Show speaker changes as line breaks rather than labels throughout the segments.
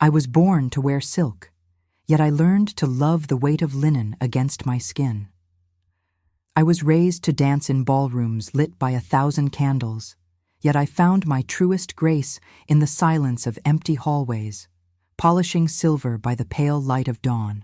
I was born to wear silk, yet I learned to love the weight of linen against my skin. I was raised to dance in ballrooms lit by 1,000 candles, yet I found my truest grace in the silence of empty hallways, polishing silver by the pale light of dawn.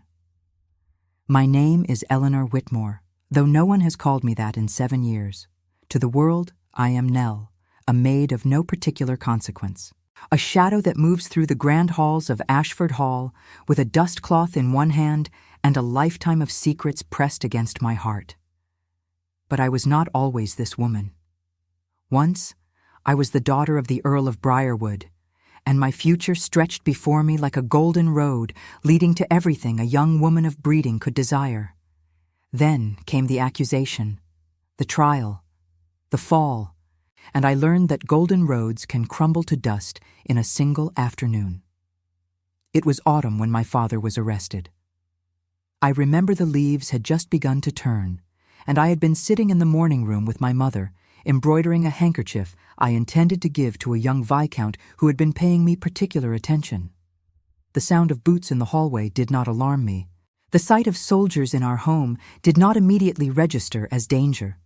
My name is Eleanor Whitmore, though no one has called me that in 7 years. To the world, I am Nell, a maid of no particular consequence, a shadow that moves through the grand halls of Ashford Hall with a dustcloth in one hand and a lifetime of secrets pressed against my heart. But I was not always this woman. Once, I was the daughter of the Earl of Briarwood, and my future stretched before me like a golden road leading to everything a young woman of breeding could desire. Then came the accusation, the trial, the fall, and I learned that golden roads can crumble to dust in a single afternoon. It was autumn when my father was arrested. I remember the leaves had just begun to turn, and I had been sitting in the morning room with my mother, embroidering a handkerchief I intended to give to a young viscount who had been paying me particular attention. The sound of boots in the hallway did not alarm me. The sight of soldiers in our home did not immediately register as danger.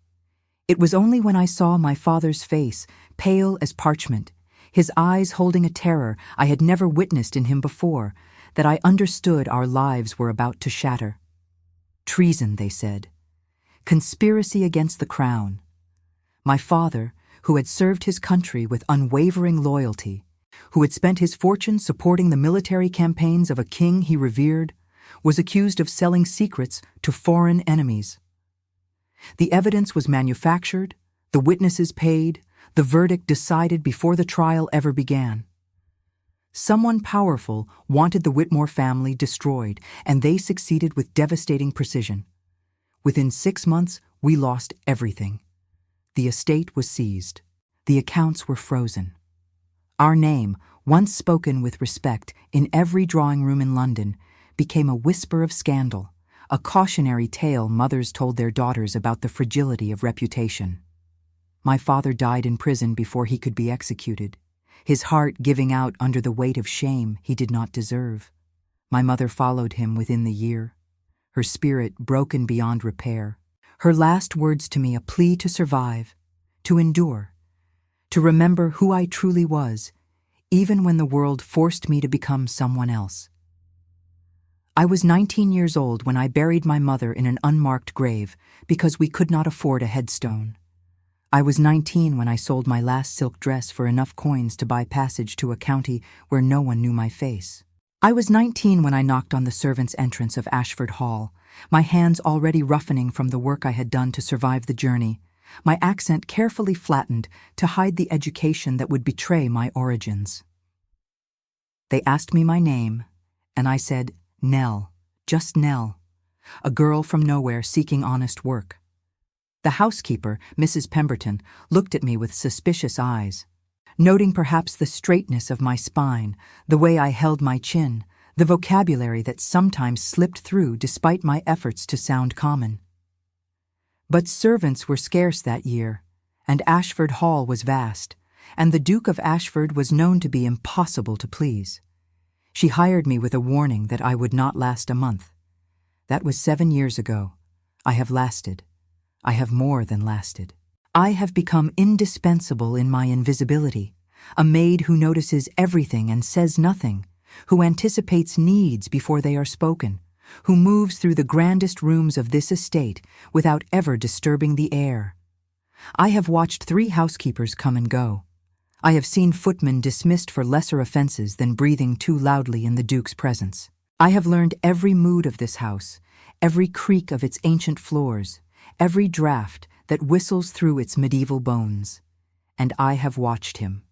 It was only when I saw my father's face, pale as parchment, his eyes holding a terror I had never witnessed in him before, that I understood our lives were about to shatter. Treason, they said. Conspiracy against the crown. My father, who had served his country with unwavering loyalty, who had spent his fortune supporting the military campaigns of a king he revered, was accused of selling secrets to foreign enemies. The evidence was manufactured, the witnesses paid, the verdict decided before the trial ever began. Someone powerful wanted the Whitmore family destroyed, and they succeeded with devastating precision. Within 6 months, we lost everything. The estate was seized. The accounts were frozen. Our name, once spoken with respect in every drawing room in London, became a whisper of scandal, a cautionary tale mothers told their daughters about the fragility of reputation. My father died in prison before he could be executed, his heart giving out under the weight of shame he did not deserve. My mother followed him within the year, her spirit broken beyond repair, her last words to me a plea to survive, to endure, to remember who I truly was, even when the world forced me to become someone else. I was 19 years old when I buried my mother in an unmarked grave because we could not afford a headstone. I was 19 when I sold my last silk dress for enough coins to buy passage to a county where no one knew my face. I was 19 when I knocked on the servants' entrance of Ashford Hall, my hands already roughening from the work I had done to survive the journey, my accent carefully flattened to hide the education that would betray my origins. They asked me my name, and I said, Nell, just Nell, a girl from nowhere seeking honest work. The housekeeper, Mrs. Pemberton, looked at me with suspicious eyes, noting perhaps the straightness of my spine, the way I held my chin, the vocabulary that sometimes slipped through despite my efforts to sound common. But servants were scarce that year, and Ashford Hall was vast, and the Duke of Ashford was known to be impossible to please. She hired me with a warning that I would not last a month. That was 7 years ago. I have lasted. I have more than lasted. I have become indispensable in my invisibility, a maid who notices everything and says nothing, who anticipates needs before they are spoken, who moves through the grandest rooms of this estate without ever disturbing the air. I have watched 3 housekeepers come and go. I have seen footmen dismissed for lesser offenses than breathing too loudly in the Duke's presence. I have learned every mood of this house, every creak of its ancient floors, every draught that whistles through its medieval bones. And I have watched him,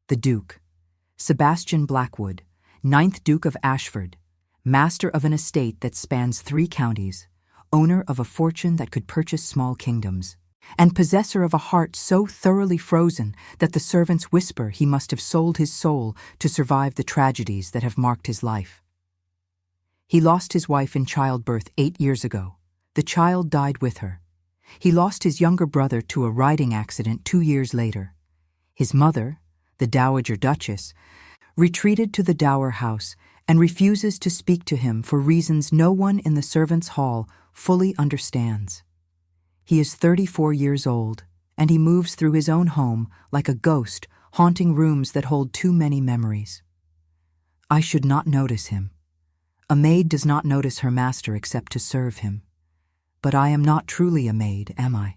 the Duke, Sebastian Blackwood, 9th Duke of Ashford, master of an estate that spans 3 counties, owner of a fortune that could purchase small kingdoms, and possessor of a heart so thoroughly frozen that the servants whisper he must have sold his soul to survive the tragedies that have marked his life. He lost his wife in childbirth 8 years ago. The child died with her. He lost his younger brother to a riding accident 2 years later. His mother, the Dowager Duchess, retreated to the dower house, and refuses to speak to him for reasons no one in the servants' hall fully understands. He is 34 years old, and he moves through his own home like a ghost, haunting rooms that hold too many memories. I should not notice him. A maid does not notice her master except to serve him. But I am not truly a maid, am I?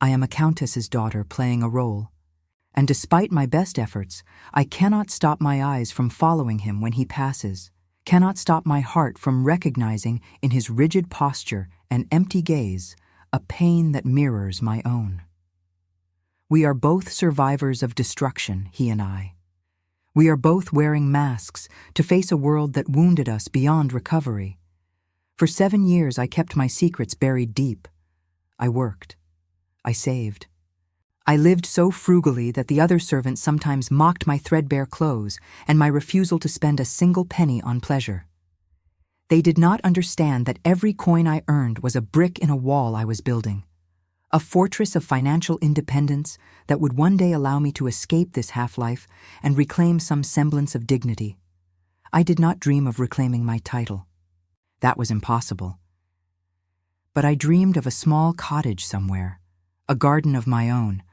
I am a countess's daughter playing a role. And despite my best efforts, I cannot stop my eyes from following him when he passes, cannot stop my heart from recognizing in his rigid posture and empty gaze a pain that mirrors my own. We are both survivors of destruction, he and I. We are both wearing masks to face a world that wounded us beyond recovery. For 7 years I kept my secrets buried deep. I worked. I saved. I lived so frugally that the other servants sometimes mocked my threadbare clothes and my refusal to spend a single penny on pleasure. They did not understand that every coin I earned was a brick in a wall I was building, a fortress of financial independence that would one day allow me to escape this half-life and reclaim some semblance of dignity. I did not dream of reclaiming my title. That was impossible. But I dreamed of a small cottage somewhere, a garden of my own,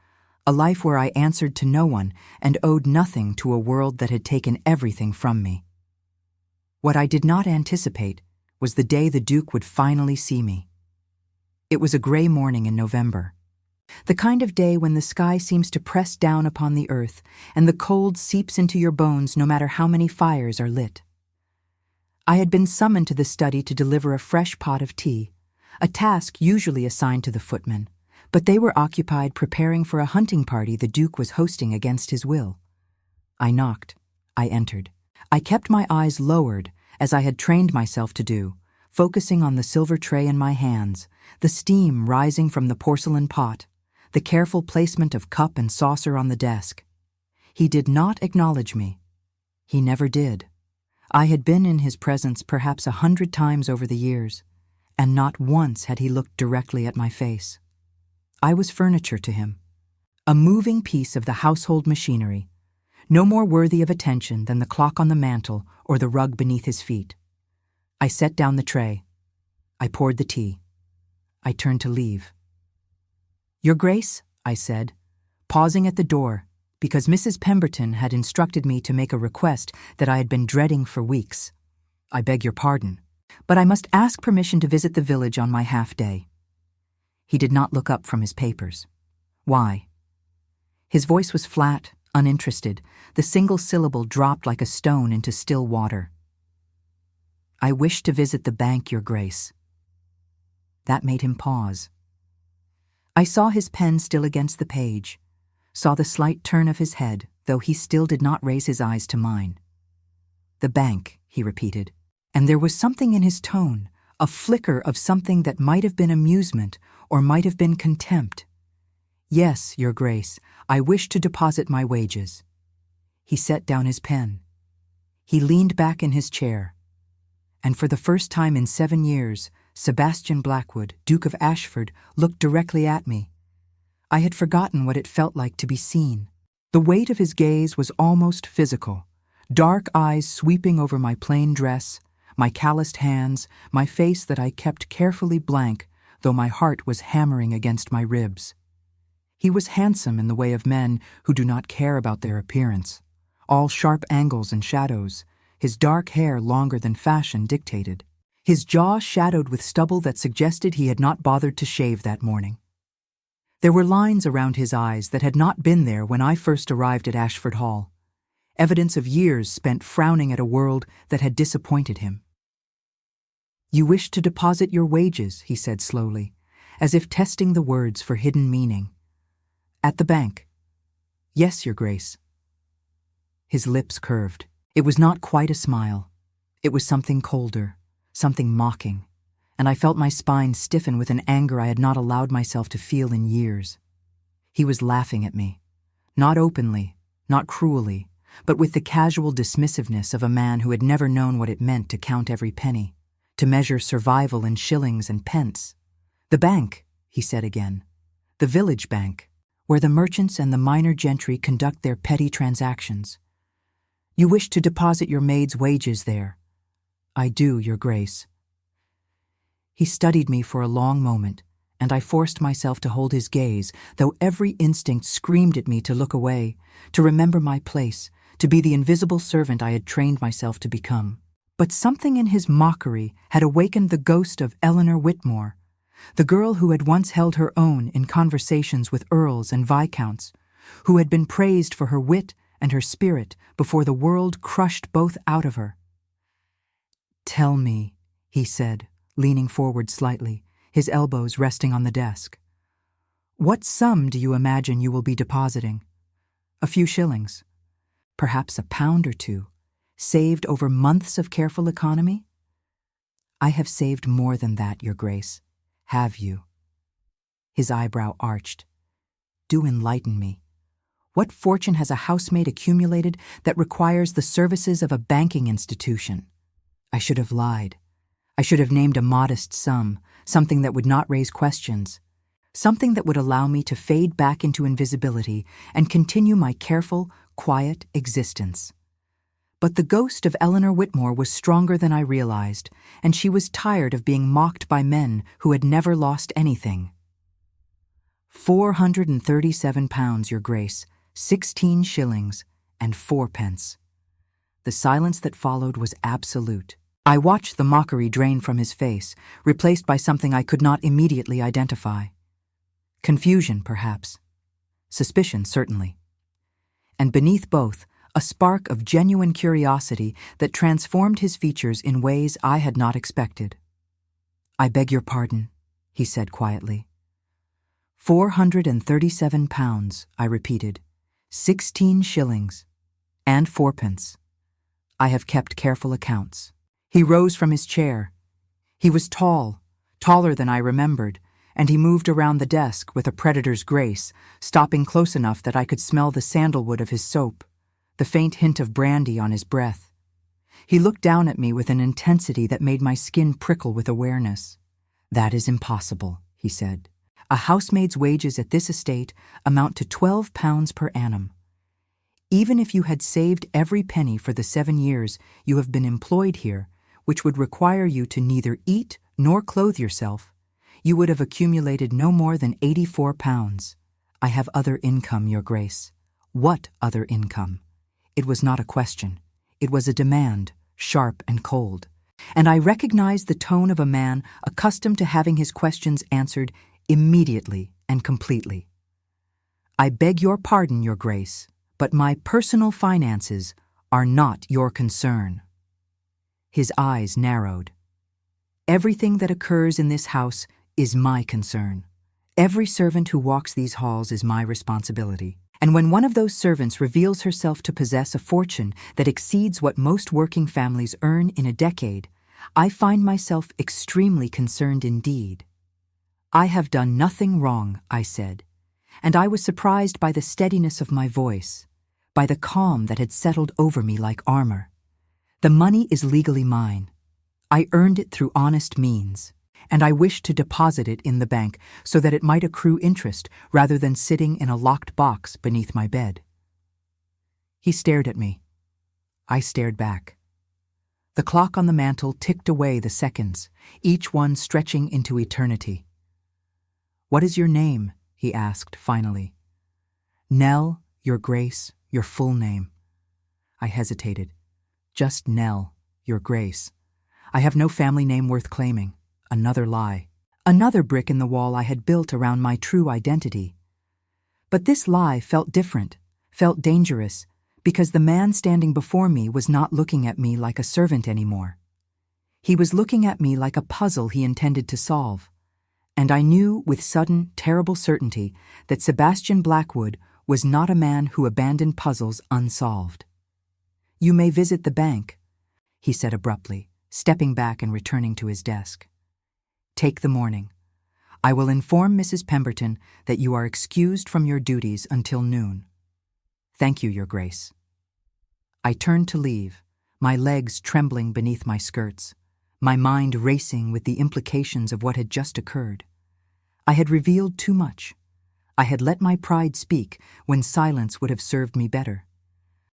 a life where I answered to no one and owed nothing to a world that had taken everything from me. What I did not anticipate was the day the Duke would finally see me. It was a gray morning in November, the kind of day when the sky seems to press down upon the earth and the cold seeps into your bones no matter how many fires are lit. I had been summoned to the study to deliver a fresh pot of tea, a task usually assigned to the footmen, but they were occupied preparing for a hunting party the Duke was hosting against his will. I knocked. I entered. I kept my eyes lowered, as I had trained myself to do, focusing on the silver tray in my hands, the steam rising from the porcelain pot, the careful placement of cup and saucer on the desk. He did not acknowledge me. He never did. I had been in his presence perhaps 100 times over the years, and not once had he looked directly at my face. I was furniture to him, a moving piece of the household machinery, no more worthy of attention than the clock on the mantel or the rug beneath his feet. I set down the tray. I poured the tea. I turned to leave. "Your Grace," I said, pausing at the door, because Mrs. Pemberton had instructed me to make a request that I had been dreading for weeks. "I beg your pardon, but I must ask permission to visit the village on my half-day." He did not look up from his papers. "Why?" His voice was flat, uninterested, the single syllable dropped like a stone into still water. "I wish to visit the bank, Your Grace." That made him pause. I saw his pen still against the page, saw the slight turn of his head, though he still did not raise his eyes to mine. "The bank," he repeated, and there was something in his tone, a flicker of something that might have been amusement or might have been contempt. "Yes, Your Grace, I wish to deposit my wages." He set down his pen. He leaned back in his chair. And for the first time in 7 years, Sebastian Blackwood, Duke of Ashford, looked directly at me. I had forgotten what it felt like to be seen. The weight of his gaze was almost physical, dark eyes sweeping over my plain dress, my calloused hands, my face that I kept carefully blank, though my heart was hammering against my ribs. He was handsome in the way of men who do not care about their appearance, all sharp angles and shadows, his dark hair longer than fashion dictated, his jaw shadowed with stubble that suggested he had not bothered to shave that morning. There were lines around his eyes that had not been there when I first arrived at Ashford Hall, evidence of years spent frowning at a world that had disappointed him. "You wish to deposit your wages," he said slowly, as if testing the words for hidden meaning. "At the bank." "Yes, Your Grace." His lips curved. It was not quite a smile. It was something colder, something mocking, and I felt my spine stiffen with an anger I had not allowed myself to feel in years. He was laughing at me, not openly, not cruelly, but with the casual dismissiveness of a man who had never known what it meant to count every penny, to measure survival in shillings and pence. "The bank," he said again, "the village bank, where the merchants and the minor gentry conduct their petty transactions. You wish to deposit your maid's wages there. I do, Your Grace. He studied me for a long moment, and I forced myself to hold his gaze, though every instinct screamed at me to look away, to remember my place, to be the invisible servant I had trained myself to become. But something in his mockery had awakened the ghost of Eleanor Whitmore, the girl who had once held her own in conversations with earls and viscounts, who had been praised for her wit and her spirit before the world crushed both out of her. "Tell me," he said, leaning forward slightly, his elbows resting on the desk. "What sum do you imagine you will be depositing? A few shillings? Perhaps a pound or two, saved over months of careful economy?" "I have saved more than that, Your Grace. Have you?" His eyebrow arched. "Do enlighten me. What fortune has a housemaid accumulated that requires the services of a banking institution?" I should have lied. I should have named a modest sum, something that would not raise questions, something that would allow me to fade back into invisibility and continue my careful, quiet existence. But the ghost of Eleanor Whitmore was stronger than I realized, and she was tired of being mocked by men who had never lost anything. £437, Your Grace, 16 shillings and 4 pence. The silence that followed was absolute. I watched the mockery drain from his face, replaced by something I could not immediately identify. Confusion, perhaps. Suspicion, certainly. And beneath both, a spark of genuine curiosity that transformed his features in ways I had not expected. "I beg your pardon," he said quietly. £437, I repeated, 16 shillings and 4 pence. I have kept careful accounts. He rose from his chair. He was tall, taller than I remembered, and he moved around the desk with a predator's grace, stopping close enough that I could smell the sandalwood of his soap, the faint hint of brandy on his breath. He looked down at me with an intensity that made my skin prickle with awareness. "That is impossible," he said. "A housemaid's wages at this estate amount to £12 per annum. Even if you had saved every penny for the 7 years you have been employed here, which would require you to neither eat nor clothe yourself, you would have accumulated no more than £84. I have other income, Your Grace." What other income? It was not a question. It was a demand, sharp and cold. And I recognized the tone of a man accustomed to having his questions answered immediately and completely. "I beg your pardon, Your Grace, but my personal finances are not your concern." His eyes narrowed. "Everything that occurs in this house is my concern. Every servant who walks these halls is my responsibility. And when one of those servants reveals herself to possess a fortune that exceeds what most working families earn in a decade, I find myself extremely concerned indeed." "I have done nothing wrong," I said, and I was surprised by the steadiness of my voice, by the calm that had settled over me like armor. "The money is legally mine. I earned it through honest means, and I wish to deposit it in the bank so that it might accrue interest rather than sitting in a locked box beneath my bed." He stared at me. I stared back. The clock on the mantel ticked away the seconds, each one stretching into eternity. "What is your name?" he asked finally. "Nell, Your Grace, your full name." I hesitated. "Just Nell, Your Grace. I have no family name worth claiming." Another lie. Another brick in the wall I had built around my true identity. But this lie felt different, felt dangerous, because the man standing before me was not looking at me like a servant anymore. He was looking at me like a puzzle he intended to solve. And I knew with sudden, terrible certainty that Sebastian Blackwood was not a man who abandoned puzzles unsolved. "You may visit the bank," he said abruptly, stepping back and returning to his desk. "Take the morning. I will inform Mrs. Pemberton that you are excused from your duties until noon. Thank you, Your Grace." I turned to leave, my legs trembling beneath my skirts, my mind racing with the implications of what had just occurred. I had revealed too much. I had let my pride speak when silence would have served me better.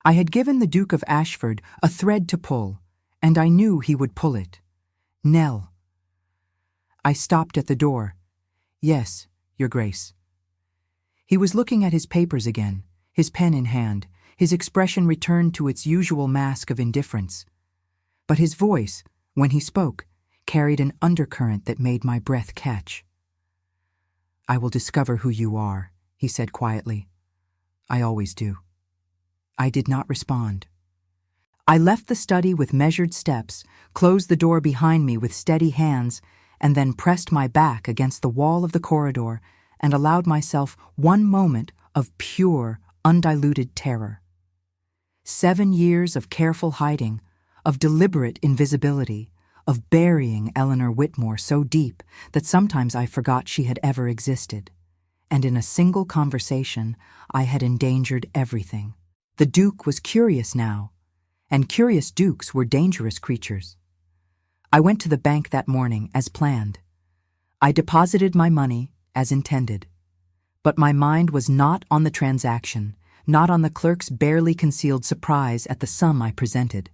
I had given the Duke of Ashford a thread to pull, and I knew he would pull it. Nell. I stopped at the door. Yes, Your Grace. He was looking at his papers again, his pen in hand. His expression returned to its usual mask of indifference. But his voice, when he spoke, carried an undercurrent that made my breath catch. I will discover who you are, he said quietly. I always do. I did not respond. I left the study with measured steps, closed the door behind me with steady hands, and then pressed my back against the wall of the corridor and allowed myself one moment of pure, undiluted terror. 7 years of careful hiding, of deliberate invisibility, of burying Eleanor Whitmore so deep that sometimes I forgot she had ever existed. And in a single conversation, I had endangered everything. The Duke was curious now, and curious dukes were dangerous creatures. I went to the bank that morning as planned. I deposited my money as intended. But my mind was not on the transaction, not on the clerk's barely concealed surprise at the sum I presented,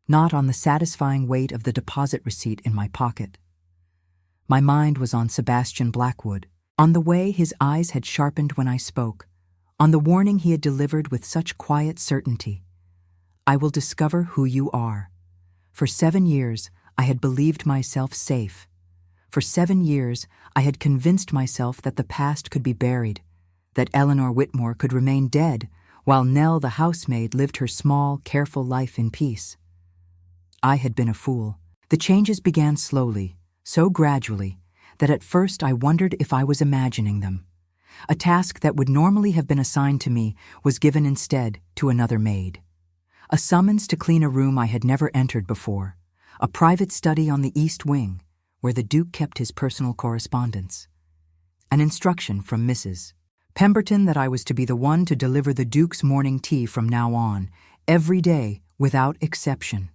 not on the satisfying weight of the deposit receipt in my pocket. My mind was on Sebastian Blackwood, on the way his eyes had sharpened when I spoke, on the warning he had delivered with such quiet certainty. I will discover who you are. For 7 years, I had believed myself safe. For 7 years, I had convinced myself that the past could be buried, that Eleanor Whitmore could remain dead, while Nell the housemaid lived her small, careful life in peace. I had been a fool. The changes began slowly, so gradually, that at first I wondered if I was imagining them. A task that would normally have been assigned to me was given instead to another maid. A summons to clean a room I had never entered before, a private study on the East Wing, where the Duke kept his personal correspondence. An instruction from Mrs. Pemberton that I was to be the one to deliver the Duke's morning tea from now on, every day, without exception.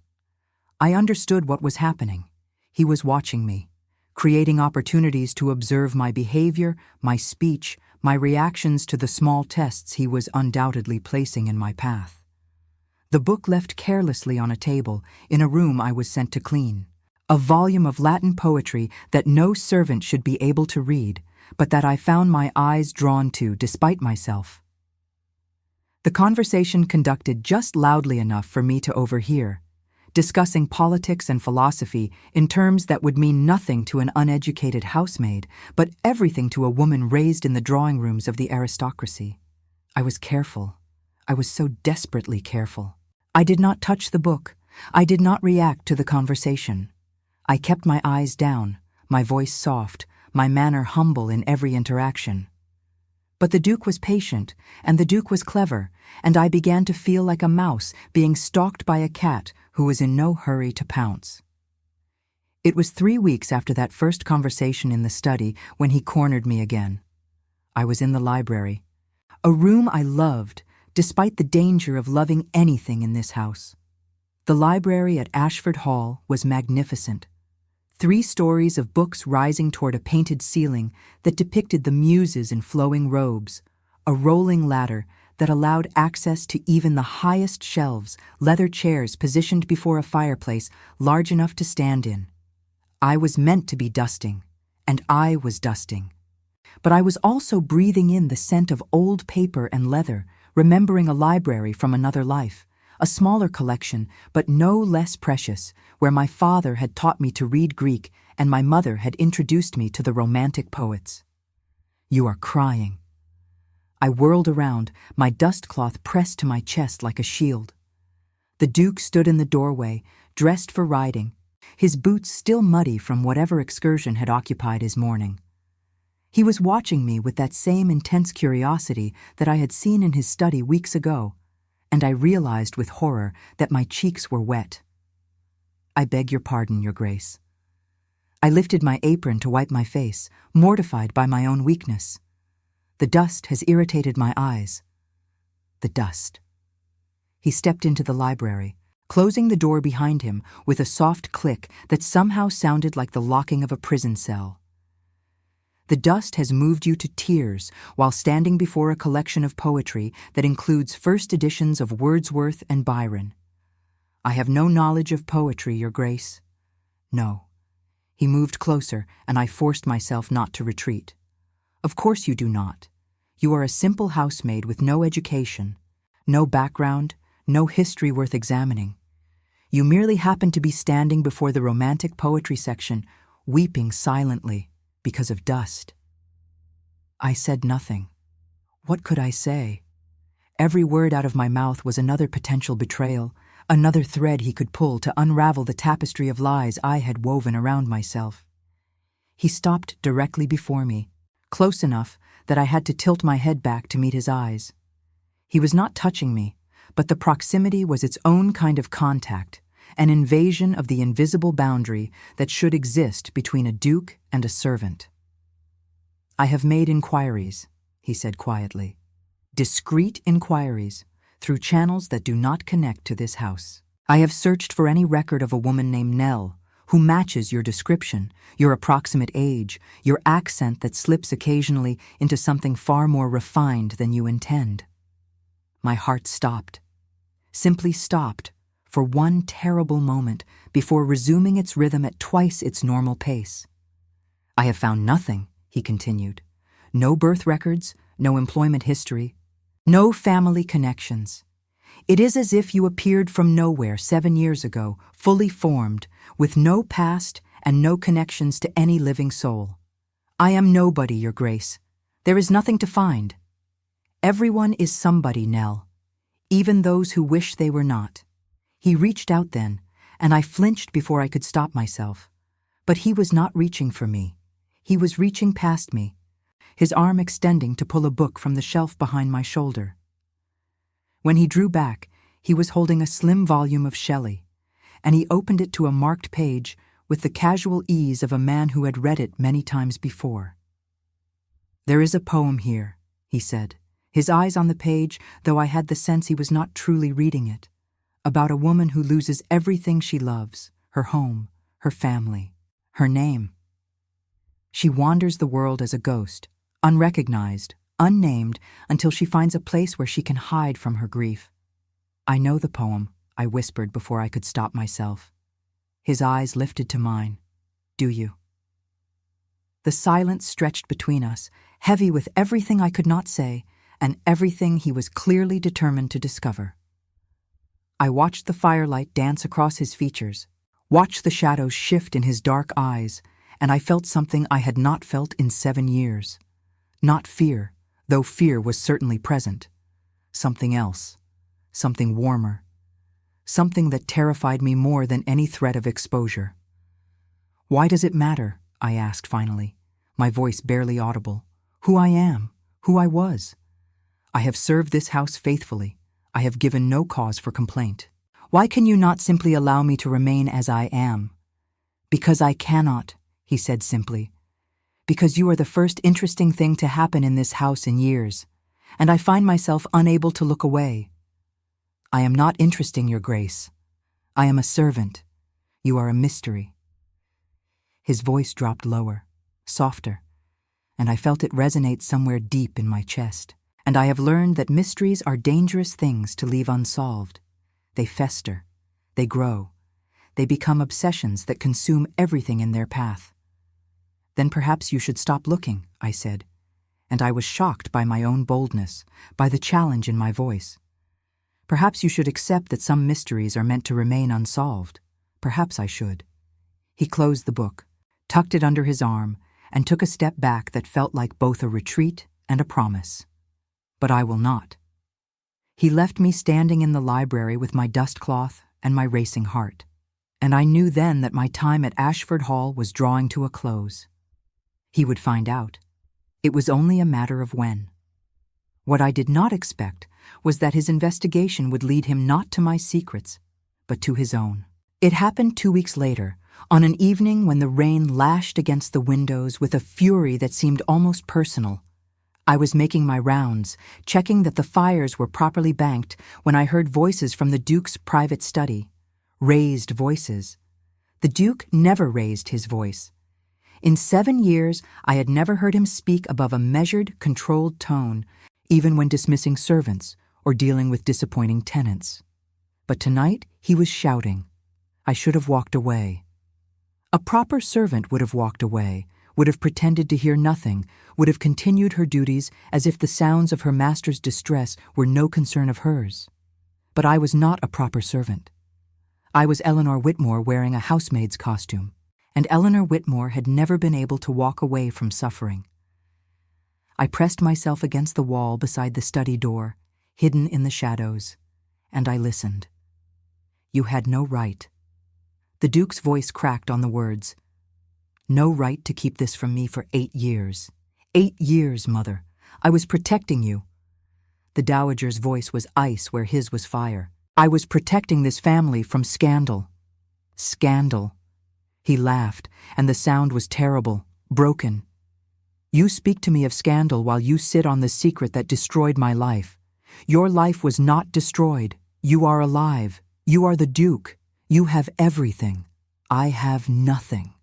I understood what was happening. He was watching me, creating opportunities to observe my behavior, my speech, my reactions to the small tests he was undoubtedly placing in my path. The book left carelessly on a table in a room I was sent to clean. A volume of Latin poetry that no servant should be able to read, but that I found my eyes drawn to despite myself. The conversation conducted just loudly enough for me to overhear, discussing politics and philosophy in terms that would mean nothing to an uneducated housemaid, but everything to a woman raised in the drawing rooms of the aristocracy. I was careful. I was so desperately careful. I did not touch the book. I did not react to the conversation. I kept my eyes down, my voice soft, my manner humble in every interaction. But the Duke was patient, and the Duke was clever, and I began to feel like a mouse being stalked by a cat who was in no hurry to pounce. It was 3 weeks after that first conversation in the study when he cornered me again. I was in the library, a room I loved, despite the danger of loving anything in this house. The library at Ashford Hall was magnificent. 3 stories of books rising toward a painted ceiling that depicted the muses in flowing robes, a rolling ladder that allowed access to even the highest shelves, leather chairs positioned before a fireplace large enough to stand in. I was meant to be dusting, and I was dusting. But I was also breathing in the scent of old paper and leather, remembering a library from another life, a smaller collection, but no less precious, where my father had taught me to read Greek and my mother had introduced me to the Romantic poets. You are crying. I whirled around, my dust cloth pressed to my chest like a shield. The Duke stood in the doorway, dressed for riding, his boots still muddy from whatever excursion had occupied his morning. He was watching me with that same intense curiosity that I had seen in his study weeks ago, and I realized with horror that my cheeks were wet. I beg your pardon, Your Grace. I lifted my apron to wipe my face, mortified by my own weakness. The dust has irritated my eyes. The dust. He stepped into the library, closing the door behind him with a soft click that somehow sounded like the locking of a prison cell. The dust has moved you to tears while standing before a collection of poetry that includes first editions of Wordsworth and Byron. I have no knowledge of poetry, Your Grace. No. He moved closer, and I forced myself not to retreat. Of course you do not. You are a simple housemaid with no education, no background, no history worth examining. You merely happen to be standing before the romantic poetry section, weeping silently because of dust. I said nothing. What could I say? Every word out of my mouth was another potential betrayal, another thread he could pull to unravel the tapestry of lies I had woven around myself. He stopped directly before me, close enough that I had to tilt my head back to meet his eyes. He was not touching me, but the proximity was its own kind of contact, an invasion of the invisible boundary that should exist between a duke and a servant. I have made inquiries, he said quietly. Discreet inquiries, through channels that do not connect to this house. I have searched for any record of a woman named Nell, who matches your description, your approximate age, your accent that slips occasionally into something far more refined than you intend. My heart stopped, simply stopped, for one terrible moment before resuming its rhythm at twice its normal pace. I have found nothing, he continued. No birth records, no employment history, no family connections. It is as if you appeared from nowhere 7 years ago, fully formed, with no past and no connections to any living soul. I am nobody, Your Grace. There is nothing to find. Everyone is somebody, Nell, even those who wish they were not. He reached out then, and I flinched before I could stop myself. But he was not reaching for me. He was reaching past me, his arm extending to pull a book from the shelf behind my shoulder. When he drew back, he was holding a slim volume of Shelley, and he opened it to a marked page with the casual ease of a man who had read it many times before. There is a poem here, he said, his eyes on the page, though I had the sense he was not truly reading it, about a woman who loses everything she loves, her home, her family, her name. She wanders the world as a ghost, unrecognized, unnamed, until she finds a place where she can hide from her grief. I know the poem, I whispered before I could stop myself. His eyes lifted to mine. Do you? The silence stretched between us, heavy with everything I could not say, and everything he was clearly determined to discover. I watched the firelight dance across his features, watched the shadows shift in his dark eyes, and I felt something I had not felt in 7 years. Not fear, though fear was certainly present. Something else, something warmer, something that terrified me more than any threat of exposure. Why does it matter, I asked finally, my voice barely audible, who I am, who I was? I have served this house faithfully. I have given no cause for complaint. Why can you not simply allow me to remain as I am? Because I cannot, he said simply. Because you are the first interesting thing to happen in this house in years, and I find myself unable to look away. I am not interesting, Your Grace. I am a servant. You are a mystery. His voice dropped lower, softer, and I felt it resonate somewhere deep in my chest. And I have learned that mysteries are dangerous things to leave unsolved. They fester, they grow, they become obsessions that consume everything in their path. Then perhaps you should stop looking, I said, and I was shocked by my own boldness, by the challenge in my voice. Perhaps you should accept that some mysteries are meant to remain unsolved. Perhaps I should. He closed the book, tucked it under his arm, and took a step back that felt like both a retreat and a promise. But I will not. He left me standing in the library with my dust cloth and my racing heart, and I knew then that my time at Ashford Hall was drawing to a close. He would find out. It was only a matter of when. What I did not expect was that his investigation would lead him not to my secrets, but to his own. It happened 2 weeks later, on an evening when the rain lashed against the windows with a fury that seemed almost personal. I was making my rounds, checking that the fires were properly banked, when I heard voices from the Duke's private study. Raised voices. The Duke never raised his voice. In 7 years, I had never heard him speak above a measured, controlled tone, even when dismissing servants or dealing with disappointing tenants. But tonight, he was shouting. I should have walked away. A proper servant would have walked away, would have pretended to hear nothing, would have continued her duties as if the sounds of her master's distress were no concern of hers. But I was not a proper servant. I was Eleanor Whitmore wearing a housemaid's costume, and Eleanor Whitmore had never been able to walk away from suffering. I pressed myself against the wall beside the study door, hidden in the shadows, and I listened. You had no right. The Duke's voice cracked on the words. No right to keep this from me for 8 years. 8 years, Mother. I was protecting you. The Dowager's voice was ice where his was fire. I was protecting this family from scandal. Scandal. He laughed, and the sound was terrible, broken. You speak to me of scandal while you sit on the secret that destroyed my life. Your life was not destroyed. You are alive. You are the Duke. You have everything. I have nothing.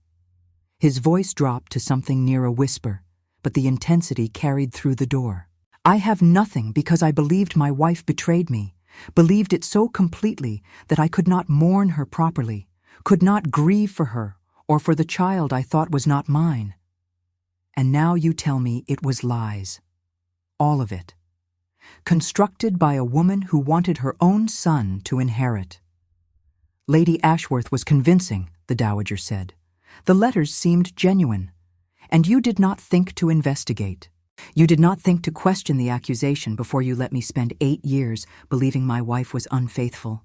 His voice dropped to something near a whisper, but the intensity carried through the door. I have nothing because I believed my wife betrayed me, believed it so completely that I could not mourn her properly, could not grieve for her or for the child I thought was not mine. And now you tell me it was lies. All of it. Constructed by a woman who wanted her own son to inherit. Lady Ashworth was convincing, the Dowager said. The letters seemed genuine. And you did not think to investigate. You did not think to question the accusation before you let me spend 8 years believing my wife was unfaithful.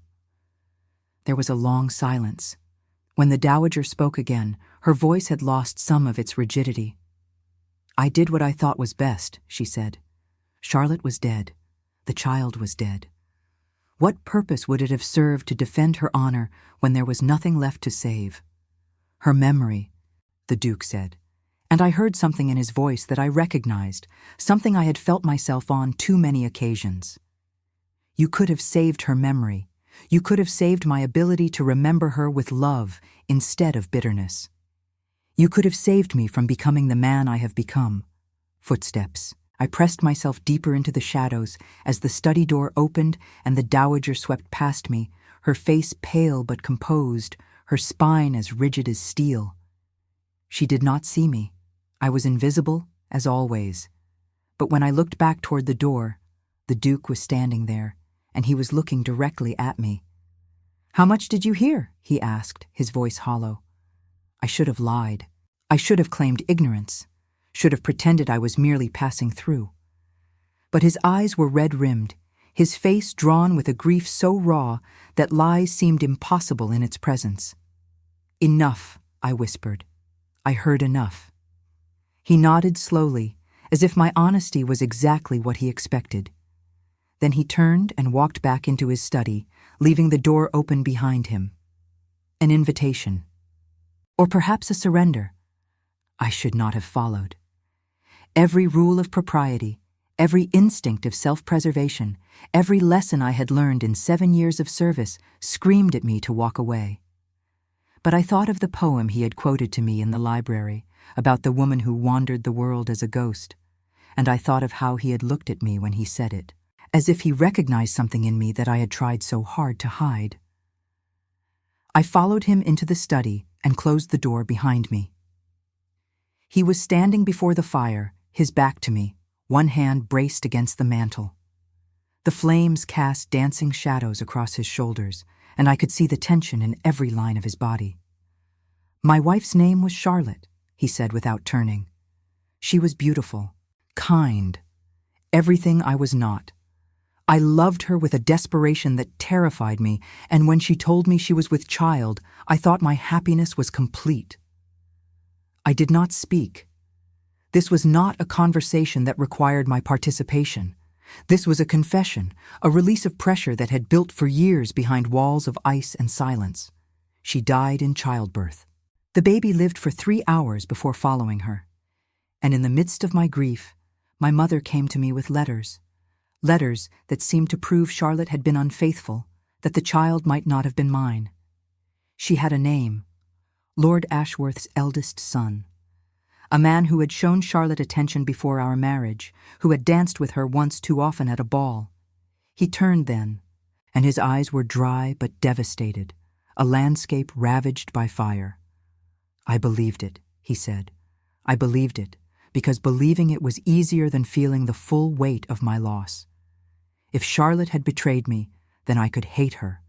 There was a long silence. When the Dowager spoke again, her voice had lost some of its rigidity. I did what I thought was best, she said. Charlotte was dead. The child was dead. What purpose would it have served to defend her honor when there was nothing left to save? Her memory, the Duke said. And I heard something in his voice that I recognized, something I had felt myself on too many occasions. You could have saved her memory. You could have saved my ability to remember her with love instead of bitterness. You could have saved me from becoming the man I have become. Footsteps. I pressed myself deeper into the shadows as the study door opened and the Dowager swept past me, her face pale but composed, her spine as rigid as steel. She did not see me. I was invisible, as always. But when I looked back toward the door, the Duke was standing there, and he was looking directly at me. How much did you hear? He asked, his voice hollow. I should have lied. I should have claimed ignorance, should have pretended I was merely passing through. But his eyes were red-rimmed, his face drawn with a grief so raw that lies seemed impossible in its presence. Enough, I whispered. I heard enough. He nodded slowly, as if my honesty was exactly what he expected. Then he turned and walked back into his study, leaving the door open behind him. An invitation. Or perhaps a surrender. I should not have followed. Every rule of propriety, every instinct of self-preservation, every lesson I had learned in 7 years of service screamed at me to walk away. But I thought of the poem he had quoted to me in the library about the woman who wandered the world as a ghost, and I thought of how he had looked at me when he said it, as if he recognized something in me that I had tried so hard to hide. I followed him into the study and closed the door behind me. He was standing before the fire, his back to me, one hand braced against the mantel. The flames cast dancing shadows across his shoulders, and I could see the tension in every line of his body. My wife's name was Charlotte, he said without turning. She was beautiful, kind, everything I was not. I loved her with a desperation that terrified me, and when she told me she was with child, I thought my happiness was complete. I did not speak. This was not a conversation that required my participation. This was a confession, a release of pressure that had built for years behind walls of ice and silence. She died in childbirth. The baby lived for 3 hours before following her. And in the midst of my grief, my mother came to me with letters. Letters that seemed to prove Charlotte had been unfaithful, that the child might not have been mine. She had a name, Lord Ashworth's eldest son. a man who had shown Charlotte attention before our marriage, who had danced with her once too often at a ball. He turned then, and his eyes were dry but devastated, a landscape ravaged by fire. "I believed it," he said. "I believed it, because believing it was easier than feeling the full weight of my loss. If Charlotte had betrayed me, then I could hate her.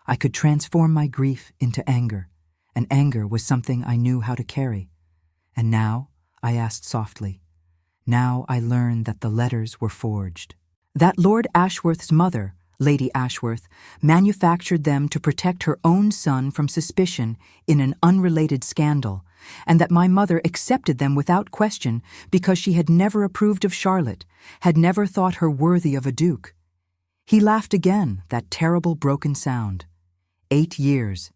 I could transform my grief into anger, and anger was something I knew how to carry. And now," I asked softly, "now I learn that the letters were forged. That Lord Ashworth's mother, Lady Ashworth, manufactured them to protect her own son from suspicion in an unrelated scandal, and that my mother accepted them without question because she had never approved of Charlotte, had never thought her worthy of a duke." He laughed again, that terrible broken sound. 8 years.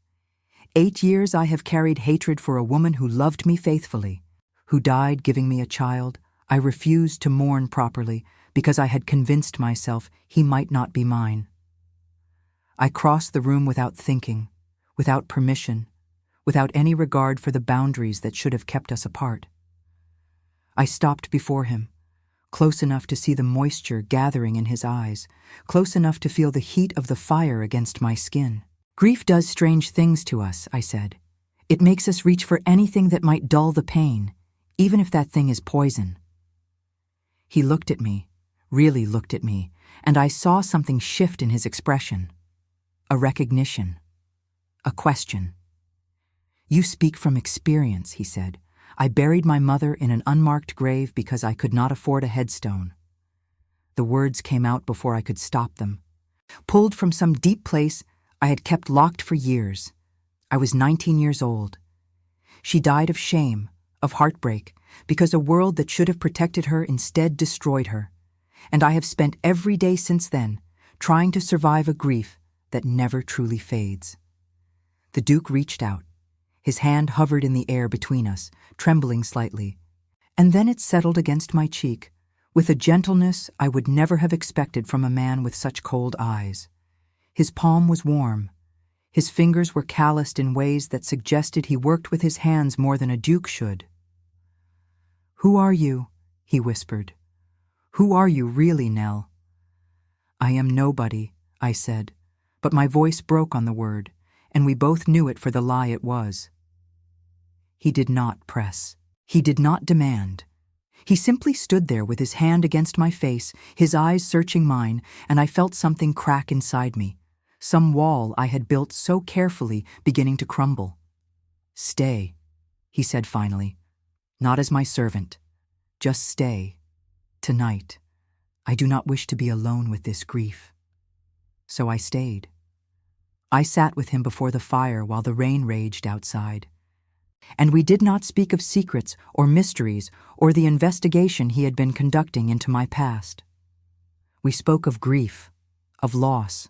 8 years I have carried hatred for a woman who loved me faithfully, who died giving me a child. I refused to mourn properly because I had convinced myself he might not be mine. I crossed the room without thinking, without permission, without any regard for the boundaries that should have kept us apart. I stopped before him, close enough to see the moisture gathering in his eyes, close enough to feel the heat of the fire against my skin. "Grief does strange things to us," I said. "It makes us reach for anything that might dull the pain, even if that thing is poison." He looked at me, really looked at me, and I saw something shift in his expression. A recognition. A question. "You speak from experience," he said. "I buried my mother in an unmarked grave because I could not afford a headstone." The words came out before I could stop them. Pulled from some deep place I had kept locked for years. I was 19 years old. She died of shame, of heartbreak, because a world that should have protected her instead destroyed her. And I have spent every day since then trying to survive a grief that never truly fades. The Duke reached out. His hand hovered in the air between us, trembling slightly, and then it settled against my cheek, with a gentleness I would never have expected from a man with such cold eyes. His palm was warm. His fingers were calloused in ways that suggested he worked with his hands more than a duke should. "Who are you?" he whispered. "Who are you really, Nell?" "I am nobody," I said, but my voice broke on the word, and we both knew it for the lie it was. He did not press. He did not demand. He simply stood there with his hand against my face, his eyes searching mine, and I felt something crack inside me, some wall I had built so carefully beginning to crumble. "Stay," he said finally. "Not as my servant. Just stay. Tonight. I do not wish to be alone with this grief." So I stayed. I sat with him before the fire while the rain raged outside. And we did not speak of secrets or mysteries or the investigation he had been conducting into my past. We spoke of grief, of loss,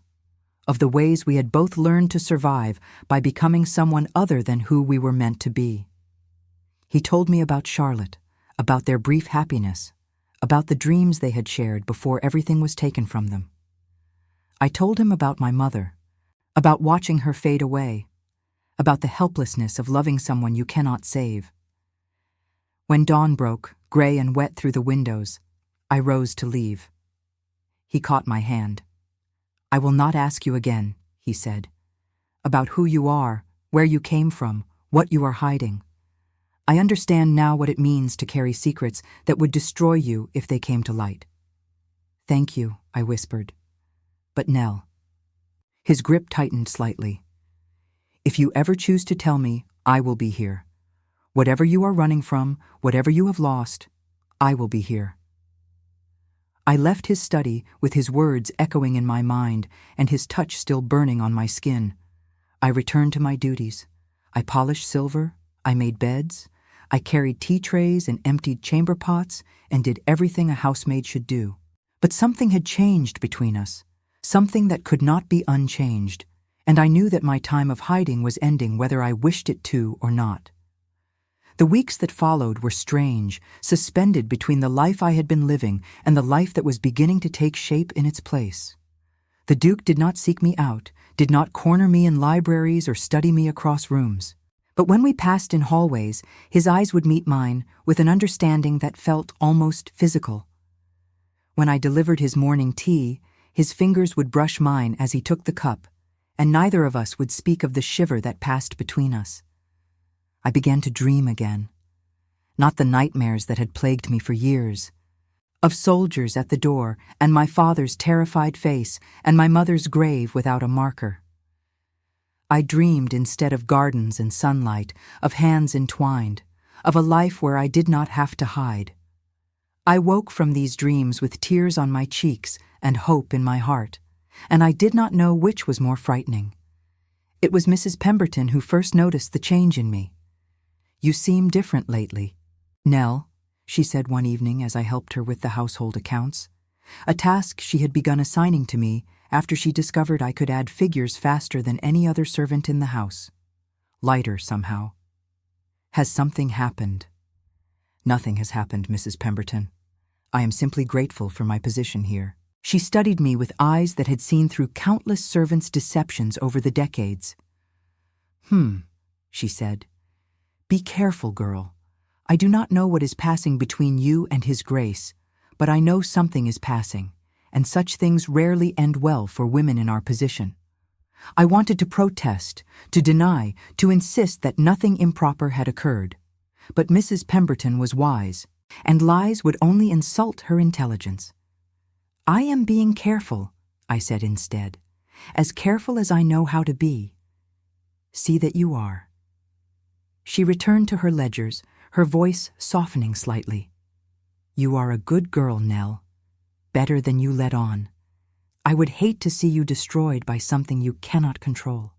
of the ways we had both learned to survive by becoming someone other than who we were meant to be. He told me about Charlotte, about their brief happiness, about the dreams they had shared before everything was taken from them. I told him about my mother, about watching her fade away, about the helplessness of loving someone you cannot save. When dawn broke, gray and wet through the windows, I rose to leave. He caught my hand. "I will not ask you again," he said, "about who you are, where you came from, what you are hiding. I understand now what it means to carry secrets that would destroy you if they came to light." "Thank you," I whispered. "But Nell." His grip tightened slightly. "If you ever choose to tell me, I will be here. Whatever you are running from, whatever you have lost, I will be here." I left his study with his words echoing in my mind and his touch still burning on my skin. I returned to my duties. I polished silver, I made beds, I carried tea trays and emptied chamber pots and did everything a housemaid should do. But something had changed between us, something that could not be unchanged, and I knew that my time of hiding was ending whether I wished it to or not. The weeks that followed were strange, suspended between the life I had been living and the life that was beginning to take shape in its place. The Duke did not seek me out, did not corner me in libraries or study me across rooms. But when we passed in hallways, his eyes would meet mine with an understanding that felt almost physical. When I delivered his morning tea, his fingers would brush mine as he took the cup, and neither of us would speak of the shiver that passed between us. I began to dream again. Not the nightmares that had plagued me for years. Of soldiers at the door, and my father's terrified face, and my mother's grave without a marker. I dreamed instead of gardens and sunlight, of hands entwined, of a life where I did not have to hide. I woke from these dreams with tears on my cheeks and hope in my heart, and I did not know which was more frightening. It was Mrs. Pemberton who first noticed the change in me. "You seem different lately, Nell," she said one evening as I helped her with the household accounts, a task she had begun assigning to me after she discovered I could add figures faster than any other servant in the house. Lighter, somehow. "Has something happened?" "Nothing has happened, Mrs. Pemberton. I am simply grateful for my position here." She studied me with eyes that had seen through countless servants' deceptions over the decades. She said. "Be careful, girl. I do not know what is passing between you and His Grace, but I know something is passing, and such things rarely end well for women in our position." I wanted to protest, to deny, to insist that nothing improper had occurred. But Mrs. Pemberton was wise, and lies would only insult her intelligence. "I am being careful," I said instead, "as careful as I know how to be. See that you are." She returned to her ledgers, her voice softening slightly. "You are a good girl, Nell. Better than you let on. I would hate to see you destroyed by something you cannot control."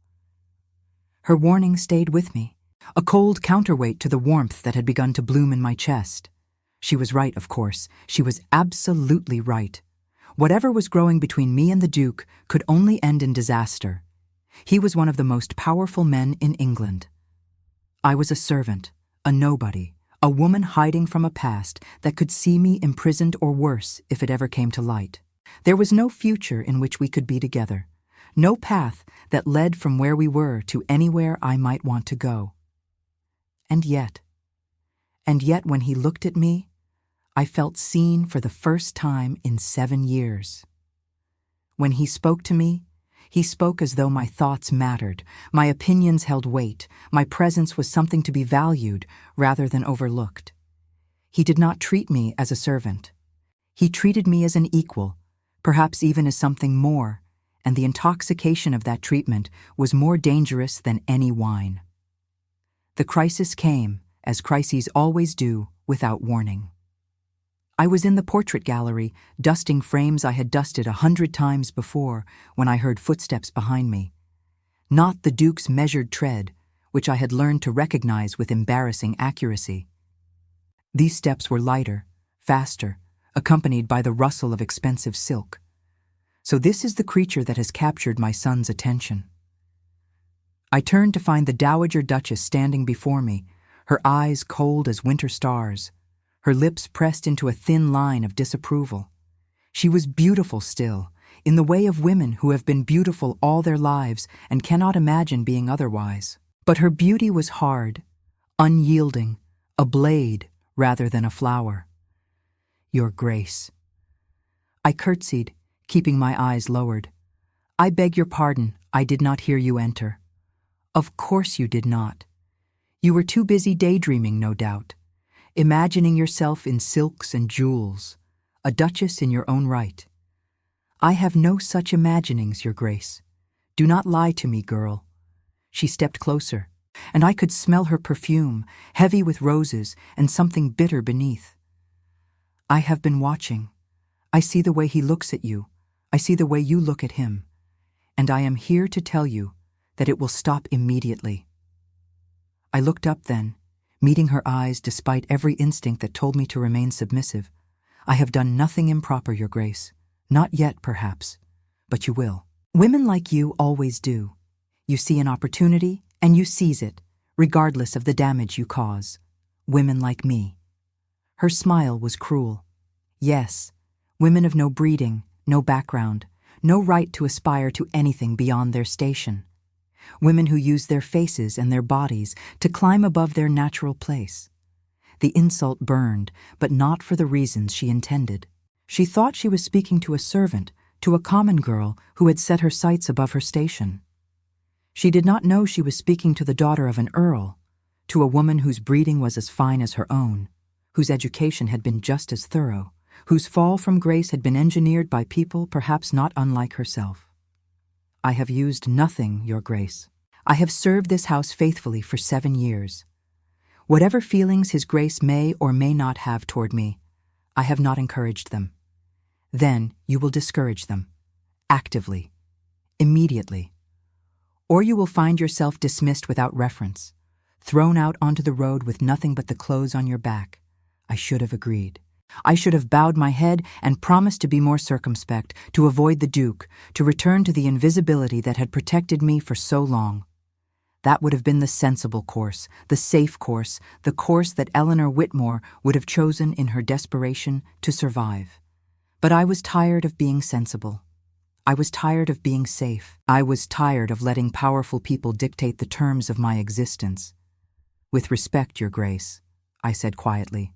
Her warning stayed with me, a cold counterweight to the warmth that had begun to bloom in my chest. She was right, of course. She was absolutely right. Whatever was growing between me and the Duke could only end in disaster. He was one of the most powerful men in England. I was a servant, a nobody, a woman hiding from a past that could see me imprisoned or worse if it ever came to light. There was no future in which we could be together, no path that led from where we were to anywhere I might want to go. And yet when he looked at me, I felt seen for the first time in 7 years. When he spoke to me, he spoke as though my thoughts mattered, my opinions held weight, my presence was something to be valued rather than overlooked. He did not treat me as a servant. He treated me as an equal, perhaps even as something more, and the intoxication of that treatment was more dangerous than any wine. The crisis came, as crises always do, without warning. I was in the portrait gallery, dusting frames I had dusted 100 times before, when I heard footsteps behind me. Not the Duke's measured tread, which I had learned to recognize with embarrassing accuracy. These steps were lighter, faster, accompanied by the rustle of expensive silk. So this is the creature that has captured my son's attention. I turned to find the Dowager Duchess standing before me, her eyes cold as winter stars, her lips pressed into a thin line of disapproval. She was beautiful still, in the way of women who have been beautiful all their lives and cannot imagine being otherwise. But her beauty was hard, unyielding, a blade rather than a flower. "Your Grace." I curtsied, keeping my eyes lowered. "I beg your pardon, I did not hear you enter." "Of course you did not. You were too busy daydreaming, no doubt, imagining yourself in silks and jewels, a duchess in your own right. I have no such imaginings, Your Grace. Do not lie to me, girl." She stepped closer, and I could smell her perfume, heavy with roses and something bitter beneath. "I have been watching. I see the way he looks at you. I see the way you look at him. And I am here to tell you that it will stop immediately." I looked up then, meeting her eyes despite every instinct that told me to remain submissive. "I have done nothing improper, Your Grace. Not yet, perhaps, but you will. Women like you always do. You see an opportunity, and you seize it, regardless of the damage you cause. Women like me." Her smile was cruel. Yes, women of no breeding, no background, no right to aspire to anything beyond their station. women who use their faces and their bodies to climb above their natural place. The insult burned, but not for the reasons she intended. She thought she was speaking to a servant, to a common girl who had set her sights above her station. She did not know she was speaking to the daughter of an earl, to a woman whose breeding was as fine as her own, whose education had been just as thorough, whose fall from grace had been engineered by people perhaps not unlike herself. "I have used nothing, Your Grace. I have served this house faithfully for 7 years. Whatever feelings His Grace may or may not have toward me, I have not encouraged them. Then you will discourage them, actively, immediately. Or you will find yourself dismissed without reference, thrown out onto the road with nothing but the clothes on your back. I should have agreed. I should have bowed my head and promised to be more circumspect, to avoid the Duke, to return to the invisibility that had protected me for so long. That would have been the sensible course, the safe course, the course that Eleanor Whitmore would have chosen in her desperation to survive. But I was tired of being sensible. I was tired of being safe. I was tired of letting powerful people dictate the terms of my existence. With respect, Your Grace, I said quietly,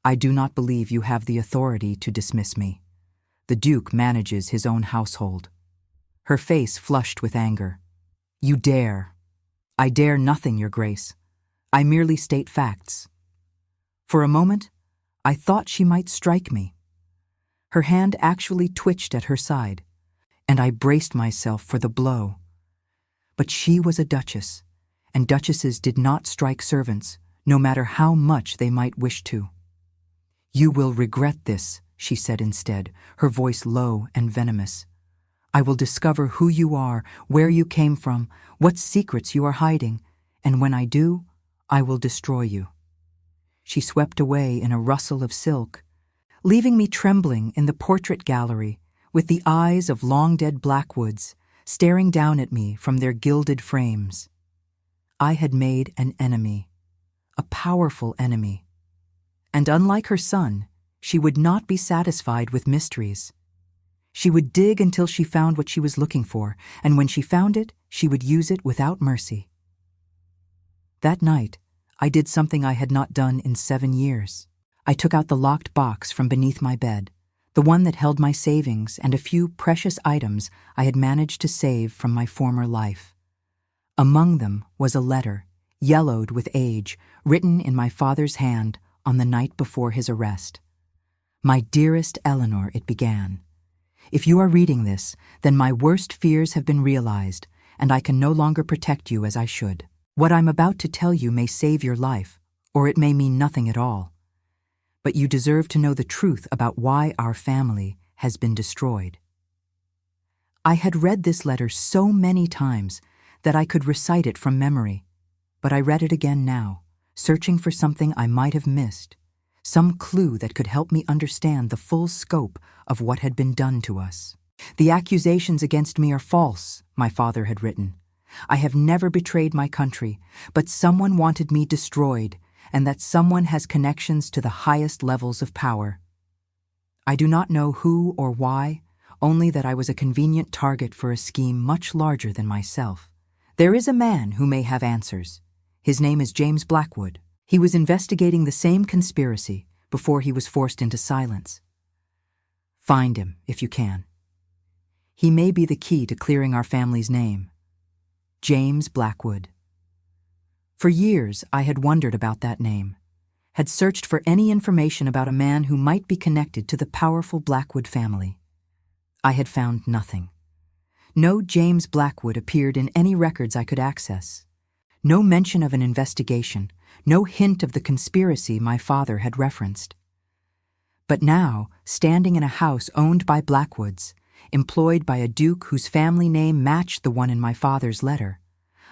I do not believe you have the authority to dismiss me. The Duke manages his own household. Her face flushed with anger. You dare. I dare nothing, Your Grace. I merely state facts. For a moment, I thought she might strike me. Her hand actually twitched at her side, and I braced myself for the blow. But she was a duchess, and duchesses did not strike servants, no matter how much they might wish to. You will regret this, she said instead, her voice low and venomous. I will discover who you are, where you came from, what secrets you are hiding, and when I do, I will destroy you. She swept away in a rustle of silk, leaving me trembling in the portrait gallery with the eyes of long-dead Blackwoods staring down at me from their gilded frames. I had made an enemy, a powerful enemy. And unlike her son, she would not be satisfied with mysteries. She would dig until she found what she was looking for, and when she found it, she would use it without mercy. That night, I did something I had not done in 7 years. I took out the locked box from beneath my bed, the one that held my savings and a few precious items I had managed to save from my former life. Among them was a letter, yellowed with age, written in my father's hand on the night before his arrest. My dearest Eleanor, it began. If you are reading this, then my worst fears have been realized, and I can no longer protect you as I should. What I'm about to tell you may save your life, or it may mean nothing at all. But you deserve to know the truth about why our family has been destroyed. I had read this letter so many times that I could recite it from memory, but I read it again now, searching for something I might have missed, some clue that could help me understand the full scope of what had been done to us. The accusations against me are false, my father had written. I have never betrayed my country, but someone wanted me destroyed, and that someone has connections to the highest levels of power. I do not know who or why, only that I was a convenient target for a scheme much larger than myself. There is a man who may have answers. His name is James Blackwood. He was investigating the same conspiracy before he was forced into silence. Find him, if you can. He may be the key to clearing our family's name. James Blackwood. For years, I had wondered about that name, had searched for any information about a man who might be connected to the powerful Blackwood family. I had found nothing. No James Blackwood appeared in any records I could access. No mention of an investigation, no hint of the conspiracy my father had referenced. But now, standing in a house owned by Blackwoods, employed by a duke whose family name matched the one in my father's letter,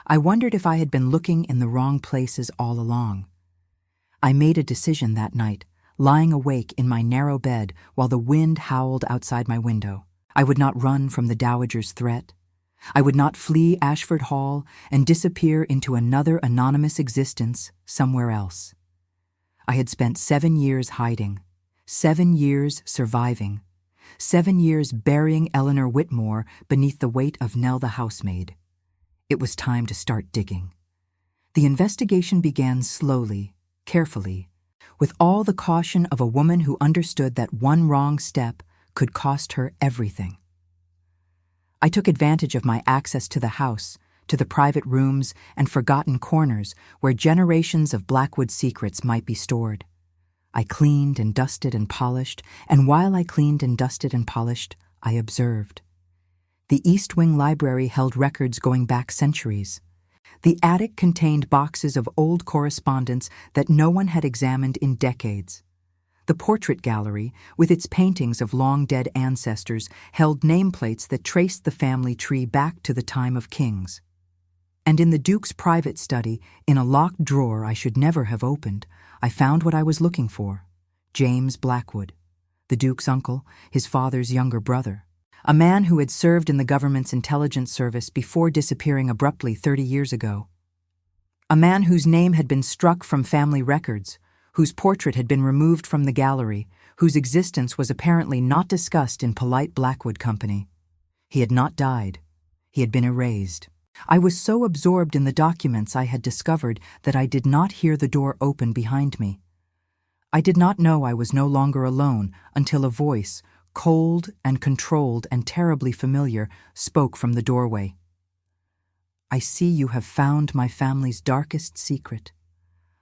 I wondered if I had been looking in the wrong places all along. I made a decision that night, lying awake in my narrow bed while the wind howled outside my window. I would not run from the dowager's threat. I would not flee Ashford Hall and disappear into another anonymous existence somewhere else. I had spent 7 years hiding, 7 years surviving, 7 years burying Eleanor Whitmore beneath the weight of Nell the housemaid. It was time to start digging. The investigation began slowly, carefully, with all the caution of a woman who understood that one wrong step could cost her everything. I took advantage of my access to the house, to the private rooms and forgotten corners where generations of Blackwood secrets might be stored. I cleaned and dusted and polished, and while I cleaned and dusted and polished, I observed. The East Wing library held records going back centuries. The attic contained boxes of old correspondence that no one had examined in decades. The portrait gallery, with its paintings of long-dead ancestors, held nameplates that traced the family tree back to the time of kings. And in the Duke's private study, in a locked drawer I should never have opened, I found what I was looking for: James Blackwood, the Duke's uncle, his father's younger brother, a man who had served in the government's intelligence service before disappearing abruptly 30 years ago. A man whose name had been struck from family records, whose portrait had been removed from the gallery, whose existence was apparently not discussed in polite Blackwood company. He had not died. He had been erased. I was so absorbed in the documents I had discovered that I did not hear the door open behind me. I did not know I was no longer alone until a voice, cold and controlled and terribly familiar, spoke from the doorway. "I see you have found my family's darkest secret."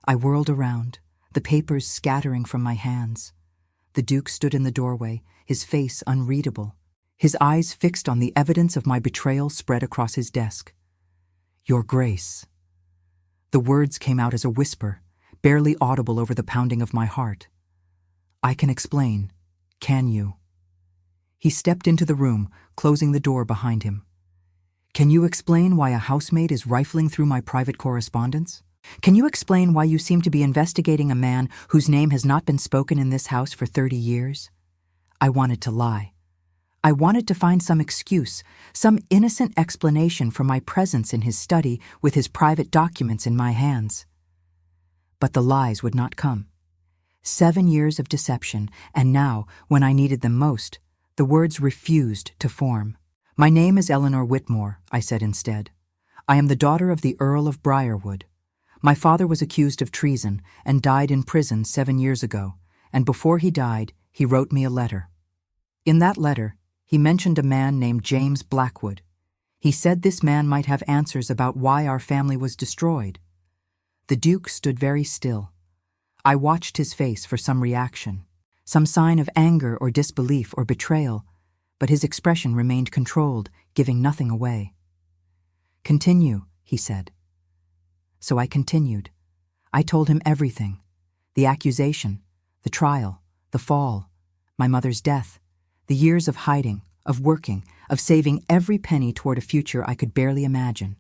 I whirled around, the papers scattering from my hands. The Duke stood in the doorway, his face unreadable, his eyes fixed on the evidence of my betrayal spread across his desk. "Your Grace." The words came out as a whisper, barely audible over the pounding of my heart. "I can explain. Can you?" He stepped into the room, closing the door behind him. "Can you explain why a housemaid is rifling through my private correspondence? Can you explain why you seem to be investigating a man whose name has not been spoken in this house for 30 years? I wanted to lie. I wanted to find some excuse, some innocent explanation for my presence in his study with his private documents in my hands. But the lies would not come. 7 years of deception, and now, when I needed them most, the words refused to form. "My name is Eleanor Whitmore," I said instead. "I am the daughter of the Earl of Briarwood. My father was accused of treason and died in prison 7 years ago, and before he died, he wrote me a letter. In that letter, he mentioned a man named James Blackwood. He said this man might have answers about why our family was destroyed." The Duke stood very still. I watched his face for some reaction, some sign of anger or disbelief or betrayal, but his expression remained controlled, giving nothing away. "Continue," he said. So I continued. I told him everything: the accusation, the trial, the fall, my mother's death, the years of hiding, of working, of saving every penny toward a future I could barely imagine.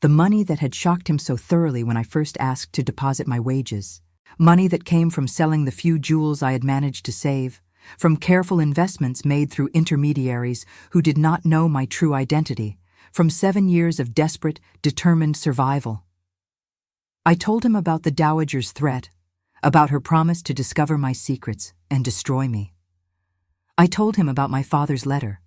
The money that had shocked him so thoroughly when I first asked to deposit my wages, money that came from selling the few jewels I had managed to save, from careful investments made through intermediaries who did not know my true identity, from 7 years of desperate, determined survival. I told him about the Dowager's threat, about her promise to discover my secrets and destroy me. I told him about my father's letter,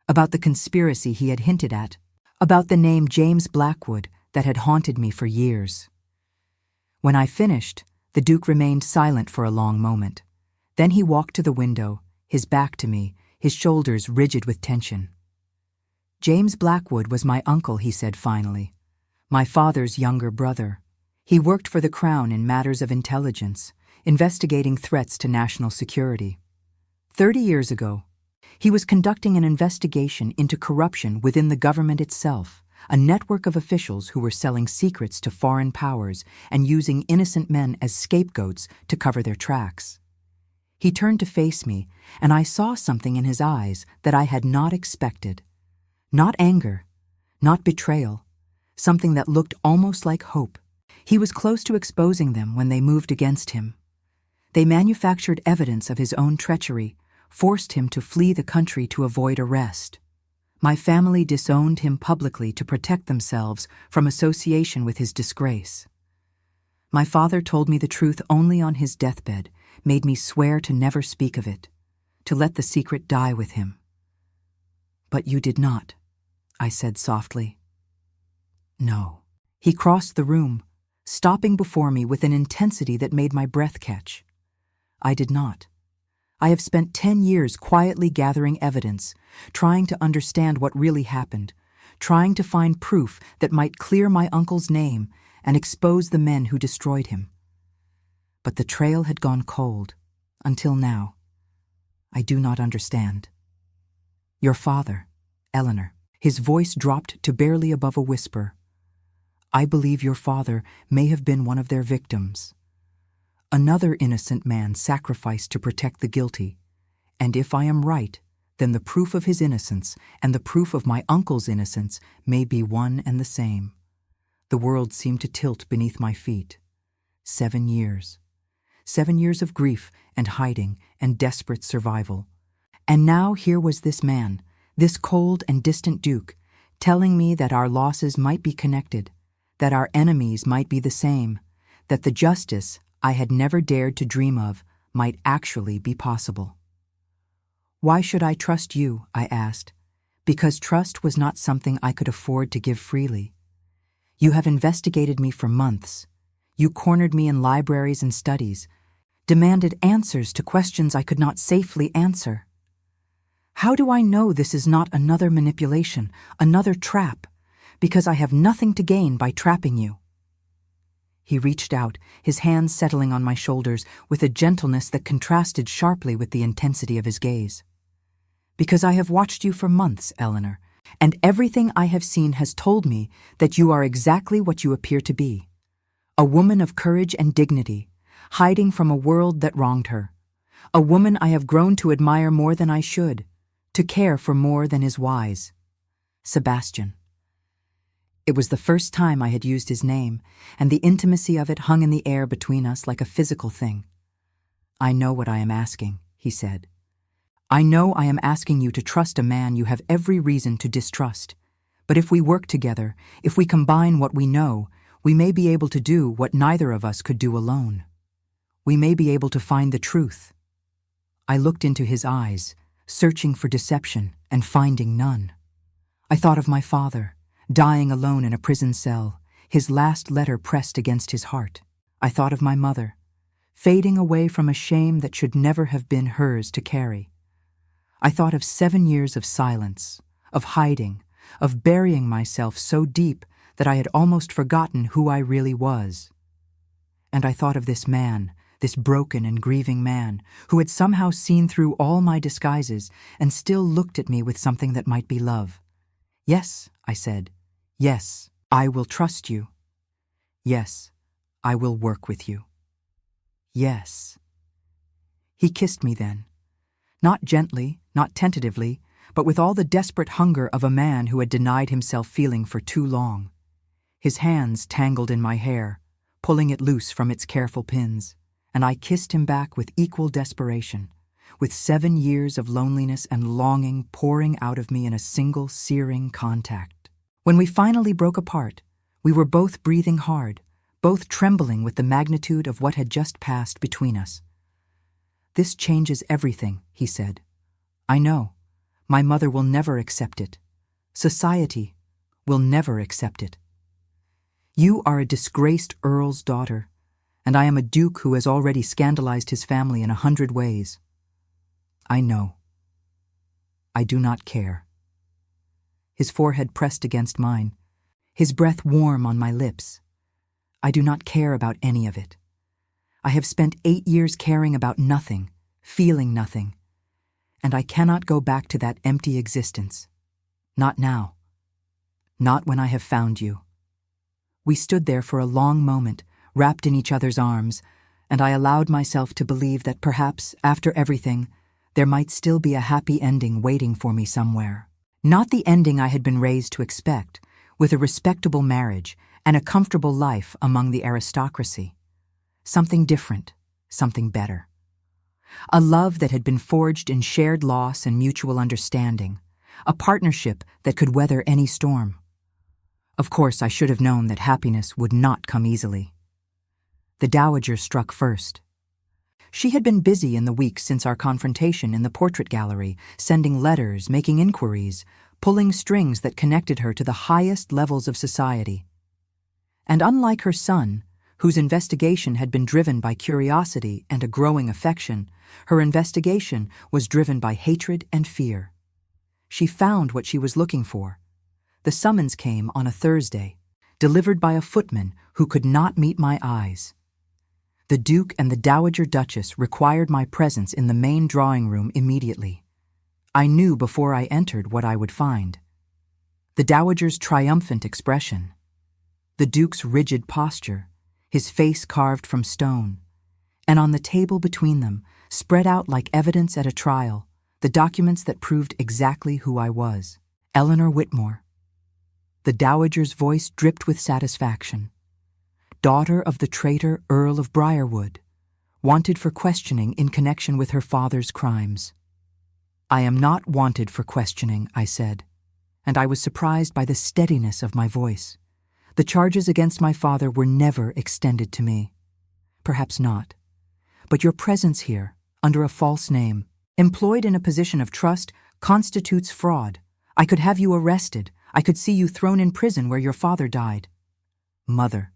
about the conspiracy he had hinted at, about the name James Blackwood that had haunted me for years. When I finished, the Duke remained silent for a long moment. Then he walked to the window, his back to me, his shoulders rigid with tension. "James Blackwood was my uncle," he said finally, "my father's younger brother. He worked for the Crown in matters of intelligence, investigating threats to national security. 30 years ago, he was conducting an investigation into corruption within the government itself, a network of officials who were selling secrets to foreign powers and using innocent men as scapegoats to cover their tracks. He turned to face me, and I saw something in his eyes that I had not expected. Not anger, not betrayal, something that looked almost like hope. He was close to exposing them when they moved against him. They manufactured evidence of his own treachery, forced him to flee the country to avoid arrest. My family disowned him publicly to protect themselves from association with his disgrace. My father told me the truth only on his deathbed, made me swear to never speak of it, to let the secret die with him. "But you did not," I said softly. No. He crossed the room, stopping before me with an intensity that made my breath catch. I did not. I have spent 10 years quietly gathering evidence, trying to understand what really happened, trying to find proof that might clear my uncle's name and expose the men who destroyed him. But the trail had gone cold, until now. I do not understand. Your father, Eleanor. His voice dropped to barely above a whisper. I believe your father may have been one of their victims. Another innocent man sacrificed to protect the guilty, and if I am right, then the proof of his innocence and the proof of my uncle's innocence may be one and the same. The world seemed to tilt beneath my feet. 7 years. 7 years of grief and hiding and desperate survival. And now here was this man, this cold and distant duke, telling me that our losses might be connected, that our enemies might be the same, that the justice I had never dared to dream of might actually be possible. Why should I trust you? I asked. Because trust was not something I could afford to give freely. You have investigated me for months. You cornered me in libraries and studies, demanded answers to questions I could not safely answer. How do I know this is not another manipulation, another trap? Because I have nothing to gain by trapping you. He reached out, his hands settling on my shoulders with a gentleness that contrasted sharply with the intensity of his gaze. Because I have watched you for months, Eleanor, and everything I have seen has told me that you are exactly what you appear to be. A woman of courage and dignity, hiding from a world that wronged her. A woman I have grown to admire more than I should, to care for more than is wise. Sebastian. It was the first time I had used his name, and the intimacy of it hung in the air between us like a physical thing. I know what I am asking, he said. I know I am asking you to trust a man you have every reason to distrust. But if we work together, if we combine what we know, we may be able to do what neither of us could do alone. We may be able to find the truth. I looked into his eyes, searching for deception and finding none. I thought of my father, dying alone in a prison cell, his last letter pressed against his heart. I thought of my mother, fading away from a shame that should never have been hers to carry. I thought of 7 years of silence, of hiding, of burying myself so deep that I had almost forgotten who I really was. And I thought of this man, this broken and grieving man, who had somehow seen through all my disguises and still looked at me with something that might be love. Yes, I said. Yes, I will trust you. Yes, I will work with you. Yes. He kissed me then. Not gently, not tentatively, but with all the desperate hunger of a man who had denied himself feeling for too long. His hands tangled in my hair, pulling it loose from its careful pins, and I kissed him back with equal desperation, with 7 years of loneliness and longing pouring out of me in a single searing contact. When we finally broke apart, we were both breathing hard, both trembling with the magnitude of what had just passed between us. This changes everything, he said. I know. My mother will never accept it. Society will never accept it. You are a disgraced earl's daughter, and I am a duke who has already scandalized his family in 100 ways. I know. I do not care. His forehead pressed against mine, his breath warm on my lips. I do not care about any of it. I have spent 8 years caring about nothing, feeling nothing, and I cannot go back to that empty existence. Not now. Not when I have found you. We stood there for a long moment, wrapped in each other's arms, and I allowed myself to believe that perhaps, after everything, there might still be a happy ending waiting for me somewhere. Not the ending I had been raised to expect, with a respectable marriage and a comfortable life among the aristocracy. Something different, something better. A love that had been forged in shared loss and mutual understanding, a partnership that could weather any storm. Of course, I should have known that happiness would not come easily. The dowager struck first. She had been busy in the weeks since our confrontation in the portrait gallery, sending letters, making inquiries, pulling strings that connected her to the highest levels of society. And unlike her son, whose investigation had been driven by curiosity and a growing affection, her investigation was driven by hatred and fear. She found what she was looking for. The summons came on a Thursday, delivered by a footman who could not meet my eyes. The Duke and the Dowager Duchess required my presence in the main drawing room immediately. I knew before I entered what I would find. The Dowager's triumphant expression, the Duke's rigid posture, his face carved from stone, and on the table between them, spread out like evidence at a trial, the documents that proved exactly who I was, Eleanor Whitmore. The Dowager's voice dripped with satisfaction. Daughter of the traitor Earl of Briarwood, wanted for questioning in connection with her father's crimes. I am not wanted for questioning, I said, and I was surprised by the steadiness of my voice. The charges against my father were never extended to me. Perhaps not. But your presence here, under a false name, employed in a position of trust, constitutes fraud. I could have you arrested. I could see you thrown in prison where your father died. Mother.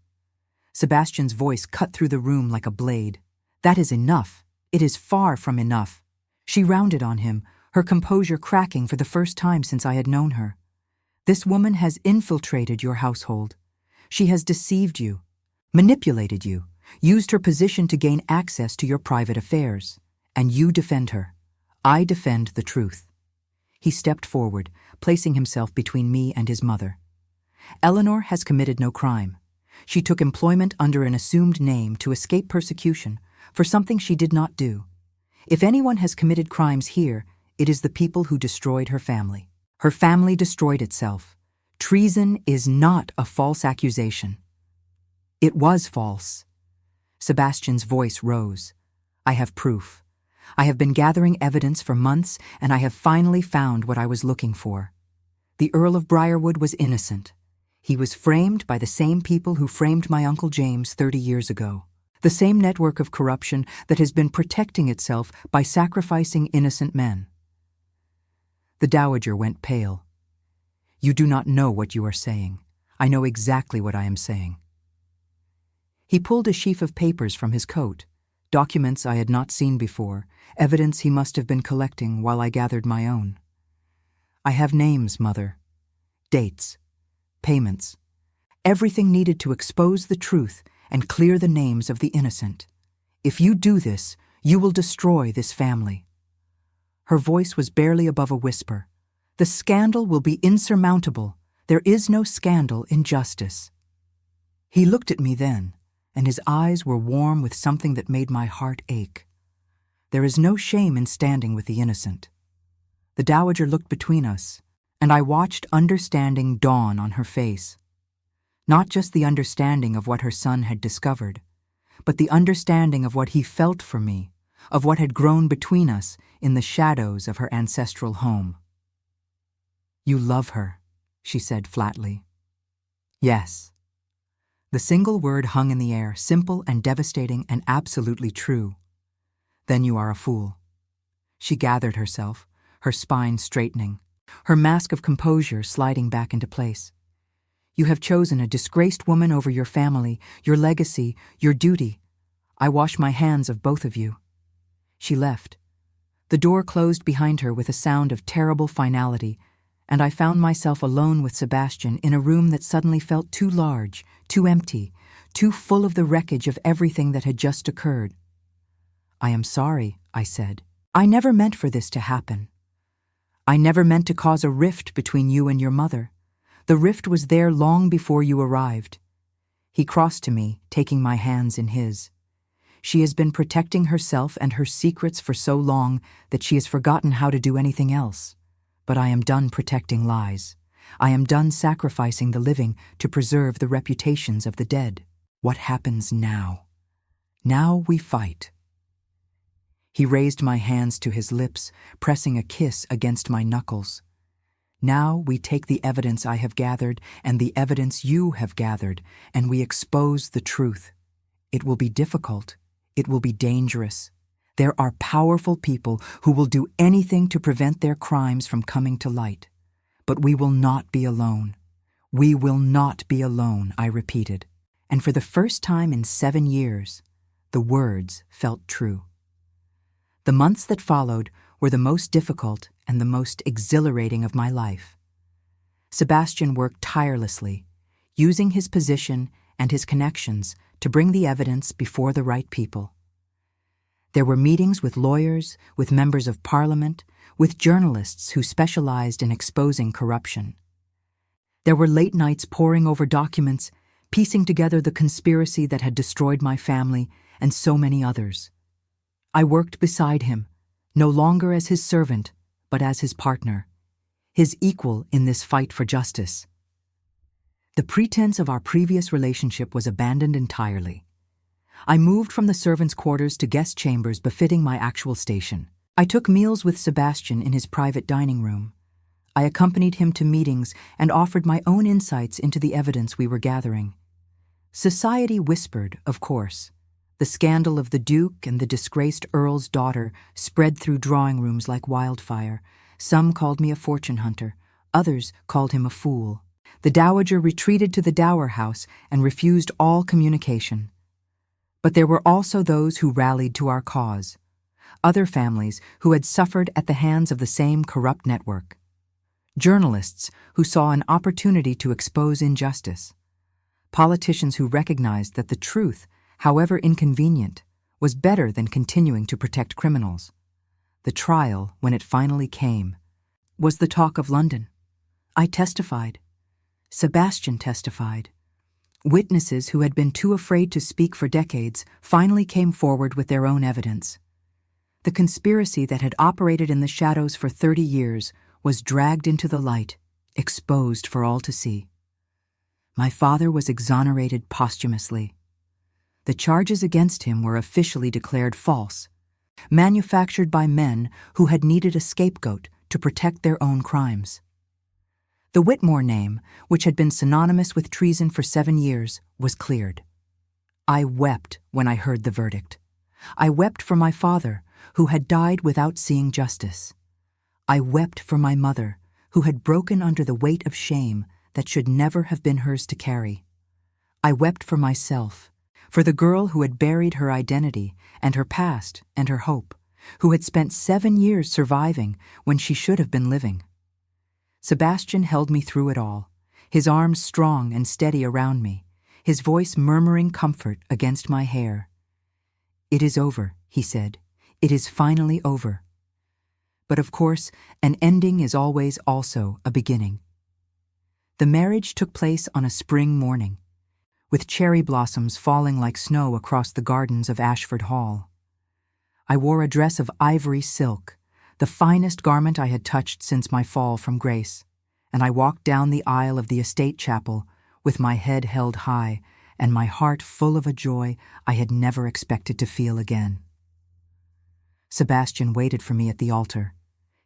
Sebastian's voice cut through the room like a blade. That is enough. It is far from enough. She rounded on him, her composure cracking for the first time since I had known her. This woman has infiltrated your household. She has deceived you, manipulated you, used her position to gain access to your private affairs. And you defend her. I defend the truth. He stepped forward, placing himself between me and his mother. Eleanor has committed no crime. She took employment under an assumed name to escape persecution for something she did not do. If anyone has committed crimes here, it is the people who destroyed her family. Her family destroyed itself. Treason is not a false accusation. It was false. Sebastian's voice rose. I have proof. I have been gathering evidence for months, and I have finally found what I was looking for. The Earl of Briarwood was innocent. He was framed by the same people who framed my Uncle James 30 years ago. The same network of corruption that has been protecting itself by sacrificing innocent men. The Dowager went pale. You do not know what you are saying. I know exactly what I am saying. He pulled a sheaf of papers from his coat, documents I had not seen before, evidence he must have been collecting while I gathered my own. I have names, Mother, dates, payments, everything needed to expose the truth and clear the names of the innocent. If you do this, you will destroy this family. Her voice was barely above a whisper. The scandal will be insurmountable. There is no scandal in justice. He looked at me then, and his eyes were warm with something that made my heart ache. There is no shame in standing with the innocent. The Dowager looked between us, and I watched understanding dawn on her face. Not just the understanding of what her son had discovered, but the understanding of what he felt for me, of what had grown between us in the shadows of her ancestral home. You love her, she said flatly. Yes. The single word hung in the air, simple and devastating and absolutely true. Then you are a fool. She gathered herself, her spine straightening, her mask of composure sliding back into place. You have chosen a disgraced woman over your family, your legacy, your duty. I wash my hands of both of you. She left. The door closed behind her with a sound of terrible finality, and I found myself alone with Sebastian in a room that suddenly felt too large, too empty, too full of the wreckage of everything that had just occurred. I am sorry, I said. I never meant for this to happen. I never meant to cause a rift between you and your mother. The rift was there long before you arrived. He crossed to me, taking my hands in his. She has been protecting herself and her secrets for so long that she has forgotten how to do anything else. But I am done protecting lies. I am done sacrificing the living to preserve the reputations of the dead. What happens now? Now we fight. He raised my hands to his lips, pressing a kiss against my knuckles. Now we take the evidence I have gathered and the evidence you have gathered, and we expose the truth. It will be difficult. It will be dangerous. There are powerful people who will do anything to prevent their crimes from coming to light. But we will not be alone. We will not be alone, I repeated, and for the first time in 7 years, the words felt true. The months that followed were the most difficult and the most exhilarating of my life. Sebastian worked tirelessly, using his position and his connections to bring the evidence before the right people. There were meetings with lawyers, with members of parliament, with journalists who specialized in exposing corruption. There were late nights poring over documents, piecing together the conspiracy that had destroyed my family and so many others. I worked beside him, no longer as his servant, but as his partner, his equal in this fight for justice. The pretense of our previous relationship was abandoned entirely. I moved from the servants' quarters to guest chambers befitting my actual station. I took meals with Sebastian in his private dining room. I accompanied him to meetings and offered my own insights into the evidence we were gathering. Society whispered, of course. The scandal of the Duke and the disgraced Earl's daughter spread through drawing rooms like wildfire. Some called me a fortune hunter. Others called him a fool. The dowager retreated to the dower house and refused all communication. But there were also those who rallied to our cause. Other families who had suffered at the hands of the same corrupt network. Journalists who saw an opportunity to expose injustice. Politicians who recognized that the truth, however inconvenient, was better than continuing to protect criminals. The trial, when it finally came, was the talk of London. I testified. Sebastian testified. Witnesses who had been too afraid to speak for decades finally came forward with their own evidence. The conspiracy that had operated in the shadows for 30 years was dragged into the light, exposed for all to see. My father was exonerated posthumously. The charges against him were officially declared false, manufactured by men who had needed a scapegoat to protect their own crimes. The Whitmore name, which had been synonymous with treason for 7 years, was cleared. I wept when I heard the verdict. I wept for my father, who had died without seeing justice. I wept for my mother, who had broken under the weight of shame that should never have been hers to carry. I wept for myself, for the girl who had buried her identity and her past and her hope, who had spent 7 years surviving when she should have been living. Sebastian held me through it all, his arms strong and steady around me, his voice murmuring comfort against my hair. "It is over," he said. "It is finally over." But of course, an ending is always also a beginning. The marriage took place on a spring morning, with cherry blossoms falling like snow across the gardens of Ashford Hall. I wore a dress of ivory silk, the finest garment I had touched since my fall from grace, and I walked down the aisle of the estate chapel with my head held high and my heart full of a joy I had never expected to feel again. Sebastian waited for me at the altar,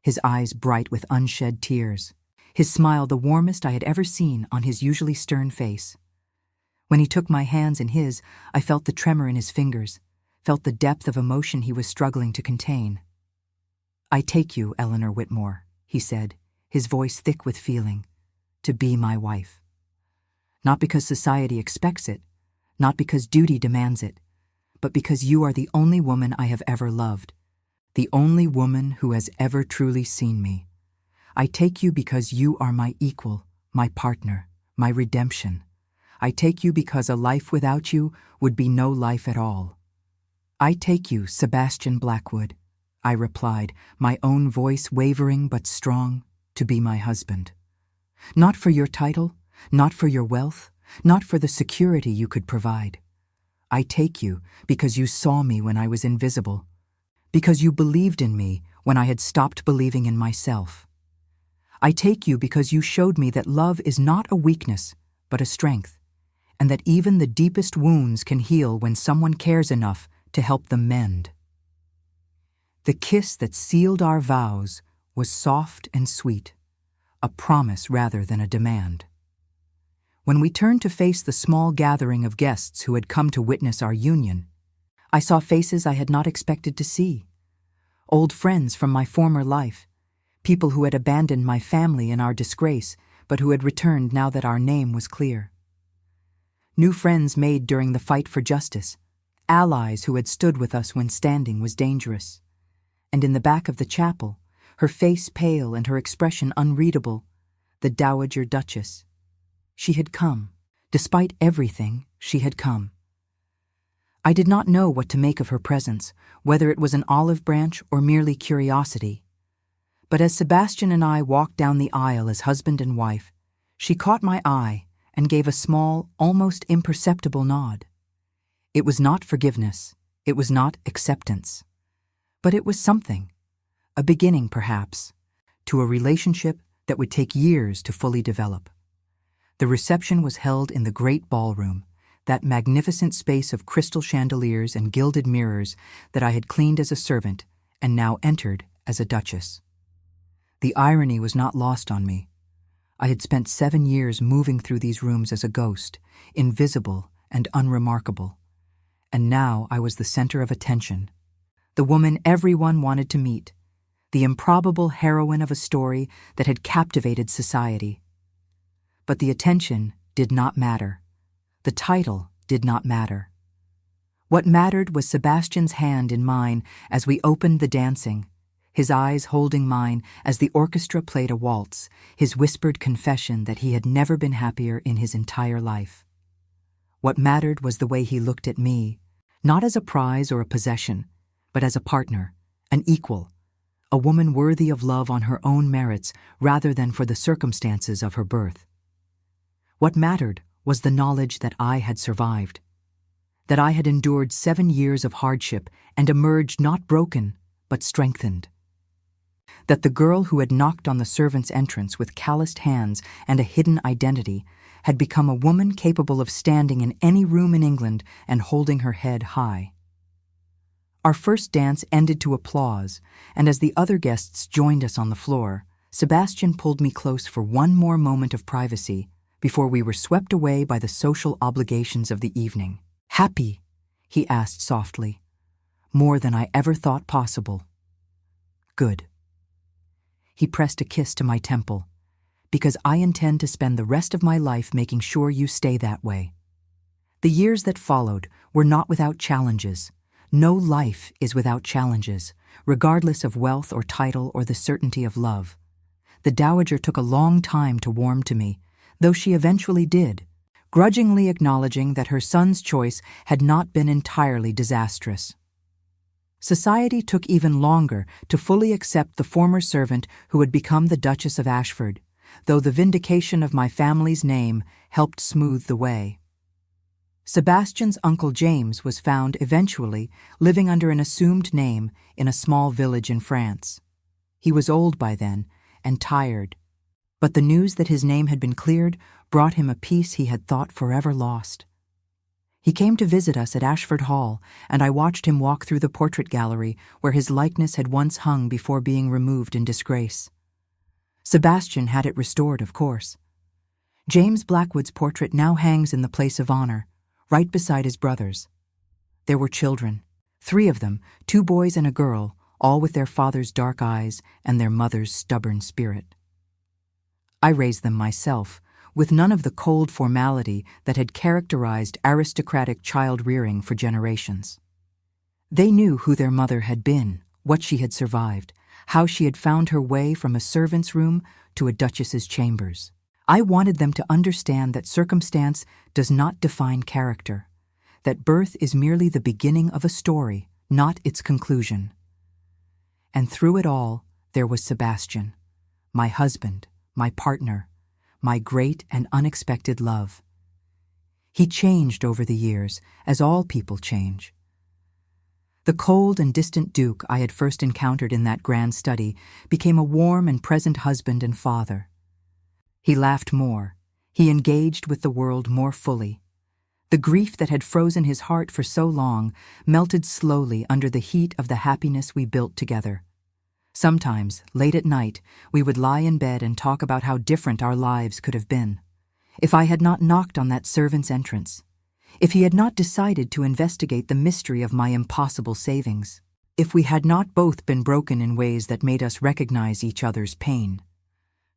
his eyes bright with unshed tears, his smile the warmest I had ever seen on his usually stern face. When he took my hands in his, I felt the tremor in his fingers, felt the depth of emotion he was struggling to contain. "I take you, Eleanor Whitmore," he said, his voice thick with feeling, "to be my wife. Not because society expects it, not because duty demands it, but because you are the only woman I have ever loved, the only woman who has ever truly seen me. I take you because you are my equal, my partner, my redemption. I take you because a life without you would be no life at all." "I take you, Sebastian Blackwood," I replied, my own voice wavering but strong, "to be my husband. Not for your title, not for your wealth, not for the security you could provide. I take you because you saw me when I was invisible, because you believed in me when I had stopped believing in myself. I take you because you showed me that love is not a weakness, but a strength, and that even the deepest wounds can heal when someone cares enough to help them mend." The kiss that sealed our vows was soft and sweet, a promise rather than a demand. When we turned to face the small gathering of guests who had come to witness our union, I saw faces I had not expected to see. Old friends from my former life, people who had abandoned my family in our disgrace, but who had returned now that our name was clear. New friends made during the fight for justice, allies who had stood with us when standing was dangerous. And in the back of the chapel, her face pale and her expression unreadable, the Dowager Duchess. She had come. Despite everything, she had come. I did not know what to make of her presence, whether it was an olive branch or merely curiosity. But as Sebastian and I walked down the aisle as husband and wife, she caught my eye and gave a small, almost imperceptible nod. It was not forgiveness, it was not acceptance. But it was something, a beginning perhaps, to a relationship that would take years to fully develop. The reception was held in the great ballroom, that magnificent space of crystal chandeliers and gilded mirrors that I had cleaned as a servant and now entered as a duchess. The irony was not lost on me. I had spent 7 years moving through these rooms as a ghost, invisible and unremarkable. And now I was the center of attention, the woman everyone wanted to meet, the improbable heroine of a story that had captivated society. But the attention did not matter. The title did not matter. What mattered was Sebastian's hand in mine as we opened the dancing, his eyes holding mine as the orchestra played a waltz, his whispered confession that he had never been happier in his entire life. What mattered was the way he looked at me, not as a prize or a possession, but as a partner, an equal, a woman worthy of love on her own merits rather than for the circumstances of her birth. What mattered was the knowledge that I had survived, that I had endured 7 years of hardship and emerged not broken, but strengthened. That the girl who had knocked on the servant's entrance with calloused hands and a hidden identity had become a woman capable of standing in any room in England and holding her head high. Our first dance ended to applause, and as the other guests joined us on the floor, Sebastian pulled me close for one more moment of privacy before we were swept away by the social obligations of the evening. "Happy?" he asked softly. "More than I ever thought possible." "Good." He pressed a kiss to my temple, "because I intend to spend the rest of my life making sure you stay that way." The years that followed were not without challenges. No life is without challenges, regardless of wealth or title or the certainty of love. The Dowager took a long time to warm to me, though she eventually did, grudgingly acknowledging that her son's choice had not been entirely disastrous. Society took even longer to fully accept the former servant who had become the Duchess of Ashford, though the vindication of my family's name helped smooth the way. Sebastian's uncle James was found eventually living under an assumed name in a small village in France. He was old by then and tired, but the news that his name had been cleared brought him a peace he had thought forever lost. He came to visit us at Ashford Hall, and I watched him walk through the portrait gallery where his likeness had once hung before being removed in disgrace. Sebastian had it restored, of course. James Blackwood's portrait now hangs in the place of honor, right beside his brother's. There were children, 3 of them, 2 boys and a girl, all with their father's dark eyes and their mother's stubborn spirit. I raised them myself, with none of the cold formality that had characterized aristocratic child-rearing for generations. They knew who their mother had been, what she had survived, how she had found her way from a servant's room to a duchess's chambers. I wanted them to understand that circumstance does not define character, that birth is merely the beginning of a story, not its conclusion. And through it all, there was Sebastian, my husband, my partner, my great and unexpected love. He changed over the years, as all people change. The cold and distant Duke I had first encountered in that grand study became a warm and present husband and father. He laughed more. He engaged with the world more fully. The grief that had frozen his heart for so long melted slowly under the heat of the happiness we built together. Sometimes, late at night, we would lie in bed and talk about how different our lives could have been. If I had not knocked on that servant's entrance, if he had not decided to investigate the mystery of my impossible savings, if we had not both been broken in ways that made us recognize each other's pain.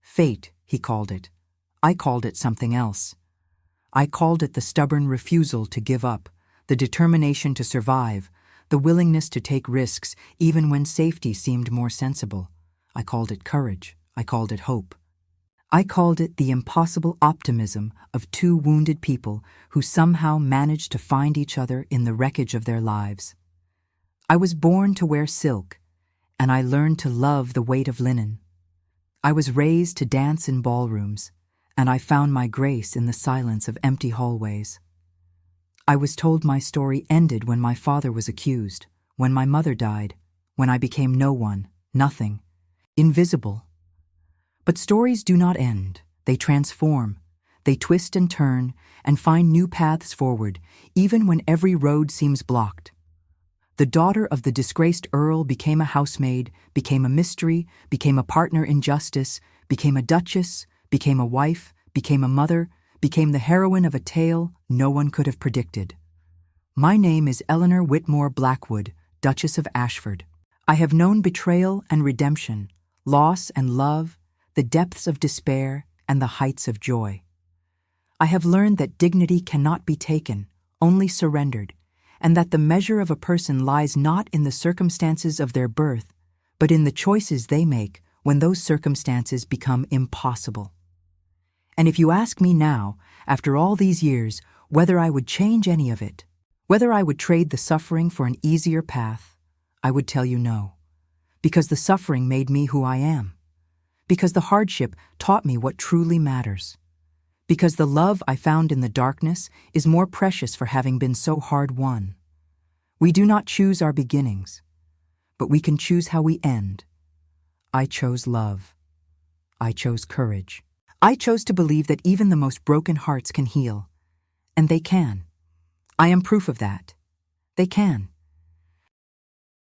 Fate, he called it. I called it something else. I called it the stubborn refusal to give up, the determination to survive, the willingness to take risks even when safety seemed more sensible. I called it courage. I called it hope. I called it the impossible optimism of two wounded people who somehow managed to find each other in the wreckage of their lives. I was born to wear silk, and I learned to love the weight of linen. I was raised to dance in ballrooms, and I found my grace in the silence of empty hallways. I was told my story ended when my father was accused, when my mother died, when I became no one, nothing, invisible. But stories do not end. They transform. They twist and turn and find new paths forward, even when every road seems blocked. The daughter of the disgraced earl became a housemaid, became a mystery, became a partner in justice, became a duchess, became a wife, became a mother, became the heroine of a tale no one could have predicted. My name is Eleanor Whitmore Blackwood, Duchess of Ashford. I have known betrayal and redemption, loss and love, the depths of despair and the heights of joy. I have learned that dignity cannot be taken, only surrendered, and that the measure of a person lies not in the circumstances of their birth, but in the choices they make when those circumstances become impossible. And if you ask me now, after all these years, whether I would change any of it, whether I would trade the suffering for an easier path, I would tell you no, because the suffering made me who I am, because the hardship taught me what truly matters, because the love I found in the darkness is more precious for having been so hard won. We do not choose our beginnings, but we can choose how we end. I chose love. I chose courage. I chose to believe that even the most broken hearts can heal, and they can. I am proof of that. They can.